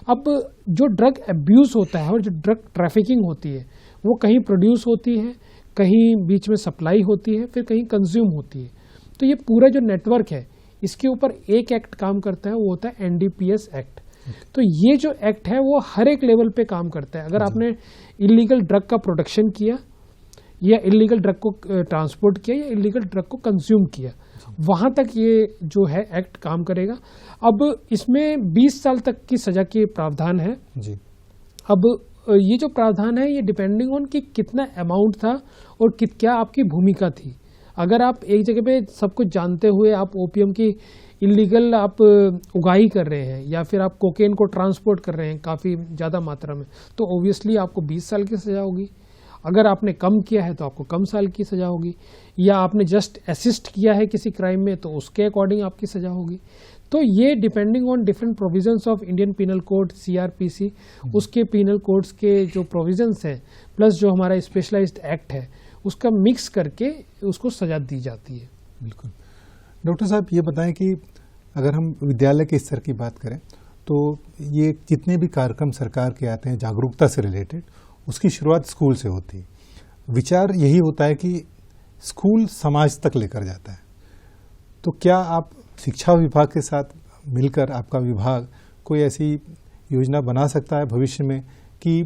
[SPEAKER 2] अब जो ड्रग एब्यूज़ होता है और जो ड्रग ट्रैफिकिंग होती है वो कहीं प्रोड्यूस होती है, कहीं बीच में सप्लाई होती है, फिर कहीं कंज्यूम होती है। तो ये पूरा जो नेटवर्क है इसके ऊपर एक एक्ट काम करता है, वो होता है NDPS एक्ट। तो ये जो एक्ट है वो हर एक लेवल पे काम करता है। अगर आपने इलीगल ड्रग का प्रोडक्शन किया या इलीगल ड्रग को ट्रांसपोर्ट किया या इलीगल ड्रग को कंज्यूम किया, वहाँ तक ये जो है एक्ट काम करेगा। अब इसमें 20 साल तक की सज़ा के प्रावधान है जी। अब ये जो प्रावधान है ये डिपेंडिंग ऑन कि कितना अमाउंट था और क्या आपकी भूमिका थी। अगर आप एक जगह पे सब कुछ जानते हुए आप ओपीएम की इलीगल आप उगाही कर रहे हैं या फिर आप कोकेन को ट्रांसपोर्ट कर रहे हैं काफ़ी ज़्यादा मात्रा में, तो ऑब्वियसली आपको 20 साल की सज़ा होगी। अगर आपने कम किया है तो आपको कम साल की सज़ा होगी, या आपने जस्ट असिस्ट किया है किसी क्राइम में तो उसके अकॉर्डिंग आपकी सज़ा होगी। तो ये depending on different provisions of Indian penal code CRPC, उसके पीनल कोड्स के जो प्रोविजंस हैं प्लस जो हमारा स्पेशलाइज्ड एक्ट है उसका मिक्स करके उसको सज़ा दी जाती है।
[SPEAKER 1] बिल्कुल। डॉक्टर साहब ये बताएं कि अगर हम विद्यालय के स्तर की बात करें तो ये जितने भी कार्यक्रम सरकार के आते हैं जागरूकता से रिलेटेड, उसकी शुरुआत स्कूल से होती है। विचार यही होता है कि स्कूल समाज तक लेकर जाता है। तो क्या आप शिक्षा विभाग के साथ मिलकर आपका विभाग कोई ऐसी योजना बना सकता है भविष्य में कि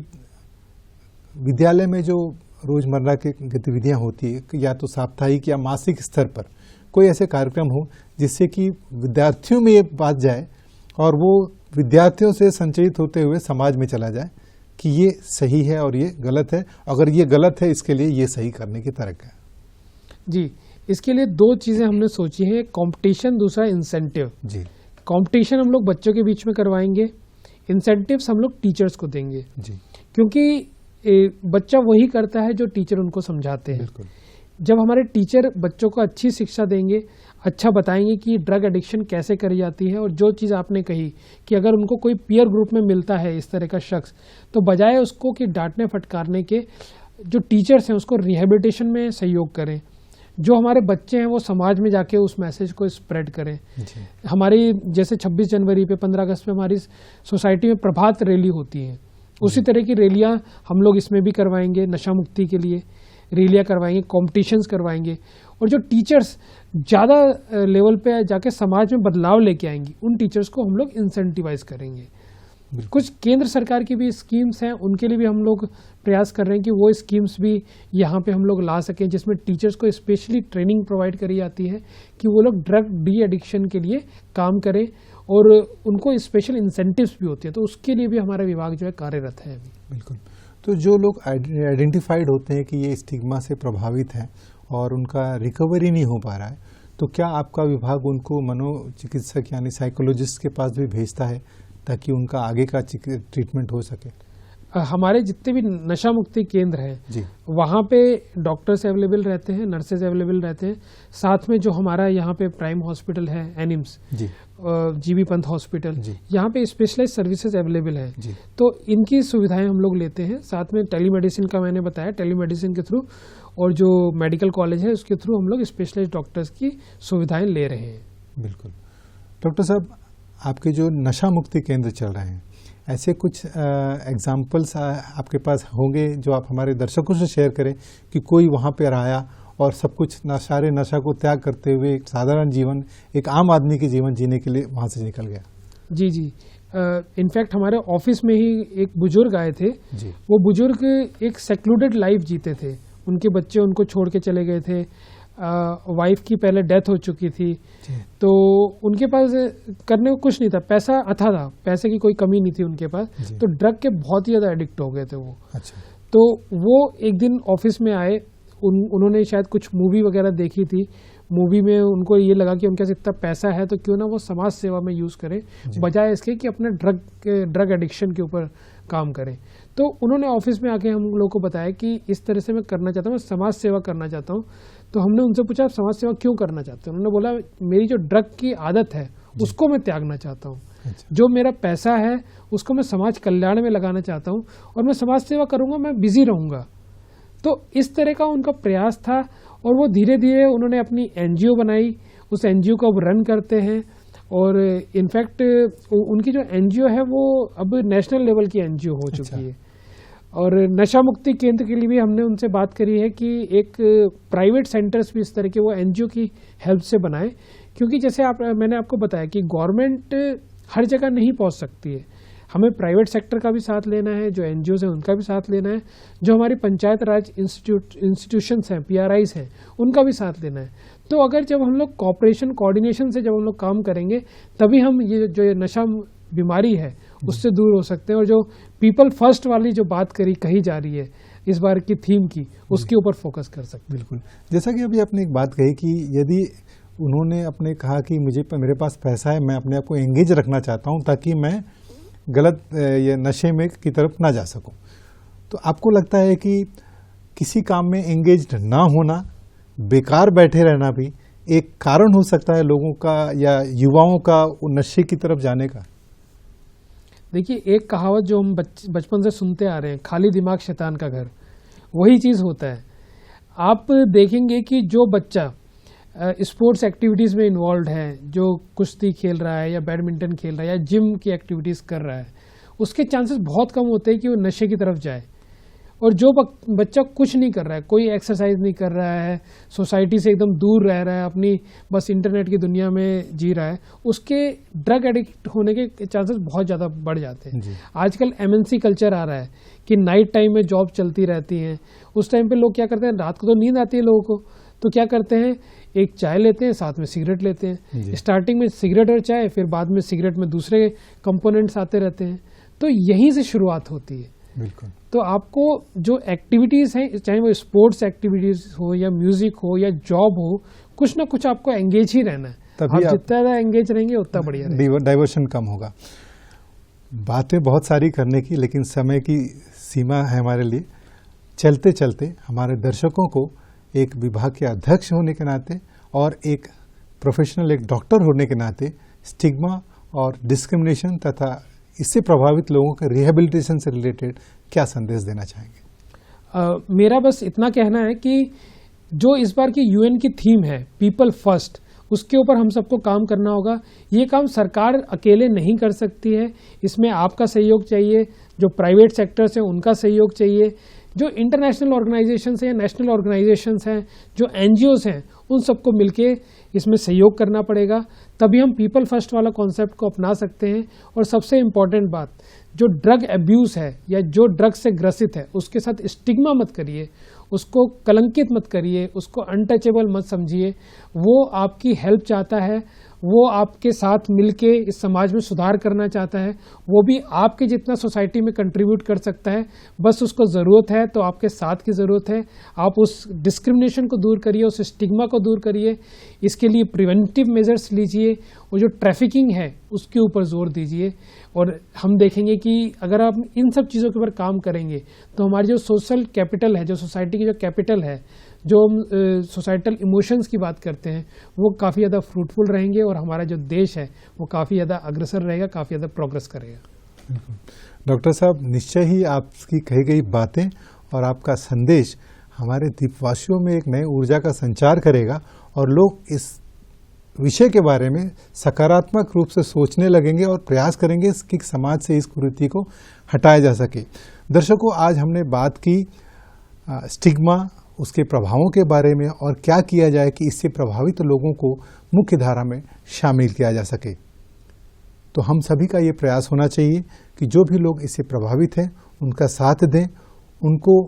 [SPEAKER 1] विद्यालय में जो रोजमर्रा की गतिविधियां होती है या तो साप्ताहिक या मासिक स्तर पर कोई ऐसे कार्यक्रम हो जिससे कि विद्यार्थियों में ये बात जाए और वो विद्यार्थियों से संचयित होते हुए समाज में चला जाए कि ये सही है और ये गलत है, अगर ये गलत है इसके लिए ये सही करने की तरक है।
[SPEAKER 2] जी, इसके लिए दो चीज़ें हमने सोची हैं, कंपटीशन, दूसरा इंसेंटिव। जी, कंपटीशन हम लोग बच्चों के बीच में करवाएंगे, इंसेंटिव्स हम लोग टीचर्स को देंगे जी, क्योंकि बच्चा वही करता है जो टीचर उनको समझाते हैं। जब हमारे टीचर बच्चों को अच्छी शिक्षा देंगे, अच्छा बताएंगे कि ड्रग एडिक्शन कैसे करी जाती है, और जो चीज़ आपने कही कि अगर उनको कोई पीयर ग्रुप में मिलता है इस तरह का शख्स, तो बजाय उसको कि डांटने फटकारने के, जो टीचर्स हैं उसको रिहेबिलिटेशन में सहयोग करें। जो हमारे बच्चे हैं वो समाज में जाके उस मैसेज को स्प्रेड करें। हमारी जैसे 26 जनवरी पे, 15 अगस्त पे हमारी सोसाइटी में प्रभात रैली होती है, उसी तरह की रैलियाँ हम लोग इसमें भी करवाएंगे। नशा मुक्ति के लिए रैलियाँ करवाएंगे, कॉम्पिटिशन्स करवाएंगे, और जो टीचर्स ज़्यादा लेवल पे जाके समाज में बदलाव लेके आएंगी उन टीचर्स को हम लोग इंसेंटिवाइज करेंगे। कुछ केंद्र सरकार की भी स्कीम्स हैं, उनके लिए भी हम लोग प्रयास कर रहे हैं कि वो स्कीम्स भी यहाँ पे हम लोग ला सकें, जिसमें टीचर्स को स्पेशली ट्रेनिंग प्रोवाइड करी जाती है कि वो लोग ड्रग डी एडिक्शन के लिए काम करें, और उनको स्पेशल इंसेंटिव्स भी होते हैं। तो उसके लिए भी हमारा विभाग जो है कार्यरत है।
[SPEAKER 1] बिल्कुल। तो जो लोग आइडेंटिफाइड होते हैं कि ये स्टिग्मा से प्रभावित हैं और उनका रिकवरी नहीं हो पा रहा है, तो क्या आपका विभाग उनको मनोचिकित्सक यानी साइकोलॉजिस्ट के पास भी भेजता है ताकि उनका आगे का ट्रीटमेंट हो सके?
[SPEAKER 2] हमारे जितने भी नशा मुक्ति केंद्र हैं वहाँ पे डॉक्टर्स अवेलेबल रहते हैं, नर्सेज अवेलेबल रहते हैं। साथ में जो हमारा यहाँ पे प्राइम हॉस्पिटल है एनिम्स, जीबी पंत हॉस्पिटल, यहाँ पे स्पेशलाइज सर्विसेज अवेलेबल है, तो इनकी सुविधाएं हम लोग लेते हैं। साथ में टेलीमेडिसिन का मैंने बताया, टेलीमेडिसिन के थ्रू और जो मेडिकल कॉलेज है उसके थ्रू हम लोग स्पेशलाइज डॉक्टर्स की सुविधाएं ले रहे हैं।
[SPEAKER 1] बिल्कुल। डॉक्टर साहब, आपके जो नशा मुक्ति केंद्र चल रहे हैं, ऐसे कुछ एग्जाम्पल्स आपके पास होंगे जो आप हमारे दर्शकों से शेयर करें कि कोई वहाँ पर आया और सब कुछ सारे नशा को त्याग करते हुए एक साधारण जीवन, एक आम आदमी के जीवन जीने के लिए वहाँ से निकल गया?
[SPEAKER 2] जी जी, इनफैक्ट हमारे ऑफिस में ही एक बुजुर्ग आए थे जी। वो बुजुर्ग एक सेक्लूडेड लाइफ जीते थे, उनके बच्चे उनको छोड़ के चले गए थे, वाइफ की पहले डेथ हो चुकी थी, तो उनके पास करने को कुछ नहीं था, पैसा अथा था, पैसे की कोई कमी नहीं थी उनके पास, तो ड्रग के बहुत ही ज़्यादा एडिक्ट हो गए थे वो। अच्छा। तो वो एक दिन ऑफिस में आए, उन्होंने शायद कुछ मूवी वगैरह देखी थी, मूवी में उनको ये लगा कि उनके पास इतना पैसा है तो क्यों ना वो समाज सेवा में यूज़ करें बजाय इसके कि अपने ड्रग एडिक्शन के ऊपर काम करें। तो उन्होंने ऑफिस में आके हम लोग को बताया कि इस तरह से मैं करना चाहता हूँ, मैं समाज सेवा करना चाहता हूँ। तो हमने उनसे पूछा आप समाज सेवा क्यों करना चाहते हैं? उन्होंने बोला मेरी जो ड्रग की आदत है उसको मैं त्यागना चाहता हूँ, जो मेरा पैसा है उसको मैं समाज कल्याण में लगाना चाहता हूँ और मैं समाज सेवा करूँगा, मैं बिजी रहूँगा। तो इस तरह का उनका प्रयास था और वो धीरे धीरे उन्होंने अपनी एनजीओ बनाई, उस एनजीओ को अब रन करते हैं और इनफैक्ट उनकी जो एनजीओ है वो अब नेशनल लेवल की एनजीओ हो चुकी है। और नशा मुक्ति केंद्र के लिए भी हमने उनसे बात करी है कि एक प्राइवेट सेंटर्स भी इस तरह के वो एनजीओ की हेल्प से बनाए, क्योंकि जैसे मैंने आपको बताया कि गवर्नमेंट हर जगह नहीं पहुंच सकती है, हमें प्राइवेट सेक्टर का भी साथ लेना है, जो एनजीओज हैं उनका भी साथ लेना है, जो हमारी पंचायत राज इंस्टीट्यूशंस हैं, पीआरआईज हैं, उनका भी साथ लेना है। तो अगर जब हम लोग कॉपरेशन कोऑर्डिनेशन से जब हम लोग काम करेंगे तभी हम ये जो ये नशा बीमारी है उससे दूर हो सकते हैं। और जो पीपल फर्स्ट वाली जो बात कही जा रही है इस बार की थीम की, उसके ऊपर फोकस कर सकते हैं। बिल्कुल,
[SPEAKER 1] जैसा कि अभी आपने एक बात कही कि यदि उन्होंने अपने कहा कि मेरे पास पैसा है, मैं अपने आप को एंगेज रखना चाहता हूँ ताकि मैं गलत या नशे में की तरफ ना जा सकूं, तो आपको लगता है कि किसी काम में एंगेज्ड ना होना, बेकार बैठे रहना भी एक कारण हो सकता है लोगों का या युवाओं का नशे की तरफ जाने का?
[SPEAKER 2] देखिए, एक कहावत जो हम बचपन से सुनते आ रहे हैं, खाली दिमाग शैतान का घर, वही चीज़ होता है। आप देखेंगे कि जो बच्चा स्पोर्ट्स एक्टिविटीज़ में इन्वॉल्व है, जो कुश्ती खेल रहा है या बैडमिंटन खेल रहा है या जिम की एक्टिविटीज़ कर रहा है, उसके चांसेस बहुत कम होते हैं कि वो नशे की तरफ जाए। और जो बच्चा कुछ नहीं कर रहा है, कोई एक्सरसाइज नहीं कर रहा है, सोसाइटी से एकदम दूर रह रहा है, अपनी बस इंटरनेट की दुनिया में जी रहा है, उसके ड्रग एडिक्ट होने के चांसेस बहुत ज़्यादा बढ़ जाते हैं। आजकल एमएनसी कल्चर आ रहा है कि नाइट टाइम में जॉब चलती रहती हैं, उस टाइम पे लोग क्या करते हैं, रात को तो नींद आती है लोगों को, तो क्या करते हैं, एक चाय लेते हैं, साथ में सिगरेट लेते हैं। स्टार्टिंग में सिगरेट और चाय, फिर बाद में सिगरेट में दूसरे कंपोनेंट्स आते रहते हैं। तो यहीं से शुरुआत होती है।
[SPEAKER 1] बिल्कुल।
[SPEAKER 2] तो आपको जो एक्टिविटीज़ हैं, चाहे वो स्पोर्ट्स एक्टिविटीज़ हो या म्यूजिक हो या जॉब हो, कुछ ना कुछ आपको एंगेज ही रहना है। तभी आप जितना ज़्यादा एंगेज रहेंगे उतना बढ़िया रहेगा,
[SPEAKER 1] डाइवर्शन कम होगा। बातें बहुत सारी करने की, लेकिन समय की सीमा है हमारे लिए। चलते चलते हमारे दर्शकों को एक विभाग के अध्यक्ष होने के नाते और एक प्रोफेशनल, एक डॉक्टर होने के नाते स्टिग्मा और डिस्क्रिमिनेशन तथा इससे प्रभावित लोगों के रिहेबिलिटेशन से रिलेटेड क्या संदेश देना चाहेंगे?
[SPEAKER 2] मेरा बस इतना कहना है कि जो इस बार की यूएन की थीम है पीपल फर्स्ट, उसके ऊपर हम सबको काम करना होगा। ये काम सरकार अकेले नहीं कर सकती है, इसमें आपका सहयोग चाहिए, जो प्राइवेट सेक्टर्स हैं उनका सहयोग चाहिए, जो इंटरनेशनल ऑर्गेनाइजेशंस हैं या नेशनल ऑर्गेनाइजेशंस हैं, जो एनजीओज हैं, उन सबको मिलके इसमें सहयोग करना पड़ेगा, तभी हम पीपल फर्स्ट वाला कॉन्सेप्ट को अपना सकते हैं। और सबसे इम्पॉर्टेंट बात, जो ड्रग एब्यूज़ है या जो ड्रग से ग्रसित है उसके साथ स्टिग्मा मत करिए, उसको कलंकित मत करिए, उसको अनटचेबल मत समझिए। वो आपकी हेल्प चाहता है वो आपके साथ मिलके इस समाज में सुधार करना चाहता है, वो भी आपके जितना सोसाइटी में कंट्रीब्यूट कर सकता है। बस उसको ज़रूरत है तो आपके साथ की ज़रूरत है। आप उस डिस्क्रिमिनेशन को दूर करिए, उस स्टिग्मा को दूर करिए। इसके लिए प्रिवेंटिव मेजर्स लीजिए और जो ट्रैफिकिंग है उसके ऊपर जोर दीजिए। और हम देखेंगे कि अगर आप इन सब चीज़ों के ऊपर काम करेंगे तो हमारी जो सोशल कैपिटल है, जो सोसाइटी की जो कैपिटल है, जो हम सोसाइटल इमोशंस की बात करते हैं, वो काफ़ी ज़्यादा फ्रूटफुल रहेंगे और हमारा जो देश है वो काफ़ी ज़्यादा अग्रसर रहेगा, काफ़ी ज़्यादा प्रोग्रेस करेगा।
[SPEAKER 1] डॉक्टर साहब, निश्चय ही आपकी कही गई बातें और आपका संदेश हमारे द्वीपवासियों में एक नई ऊर्जा का संचार करेगा और लोग इस विषय के बारे में सकारात्मक रूप से सोचने लगेंगे और प्रयास करेंगे कि समाज से इस कुरीति को हटाया जा सके। दर्शकों, आज हमने बात की स्टिग्मा, उसके प्रभावों के बारे में और क्या किया जाए कि इससे प्रभावित लोगों को मुख्य धारा में शामिल किया जा सके। तो हम सभी का ये प्रयास होना चाहिए कि जो भी लोग इससे प्रभावित हैं उनका साथ दें, उनको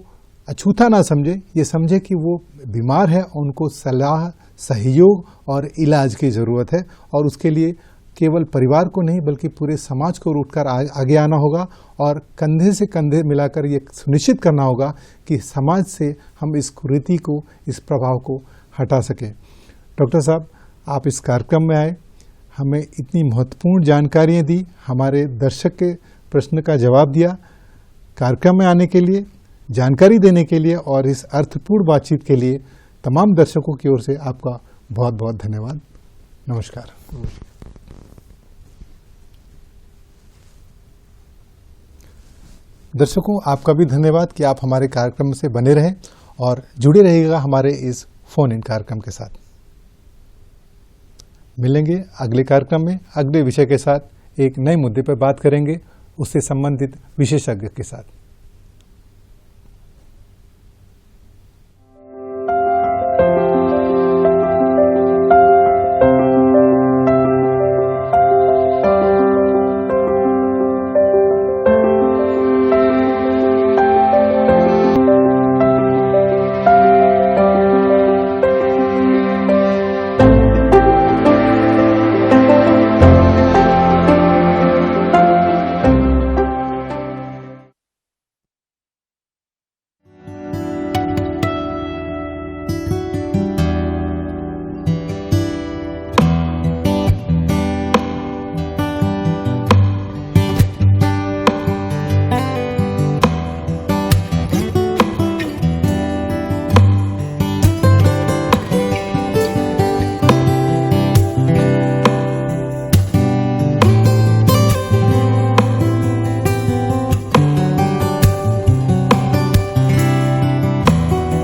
[SPEAKER 1] अछूता ना समझें, ये समझें कि वो बीमार है, उनको सलाह, सहयोग और इलाज की ज़रूरत है और उसके लिए केवल परिवार को नहीं बल्कि पूरे समाज को उठकर आगे आना होगा और कंधे से कंधे मिलाकर ये सुनिश्चित करना होगा कि समाज से हम इस कुरीति को, इस प्रभाव को हटा सकें। डॉक्टर साहब, आप इस कार्यक्रम में आए, हमें इतनी महत्वपूर्ण जानकारियाँ दी, हमारे दर्शक के प्रश्न का जवाब दिया। कार्यक्रम में आने के लिए, जानकारी देने के लिए और इस अर्थपूर्ण बातचीत के लिए तमाम दर्शकों की ओर से आपका बहुत बहुत धन्यवाद। नमस्कार। दर्शकों, आपका भी धन्यवाद कि आप हमारे कार्यक्रम से बने रहें और जुड़े रहिएगा हमारे इस फोन इन कार्यक्रम के साथ। मिलेंगे अगले कार्यक्रम में अगले विषय के साथ, एक नए मुद्दे पर बात करेंगे, उससे संबंधित विशेषज्ञ के साथ।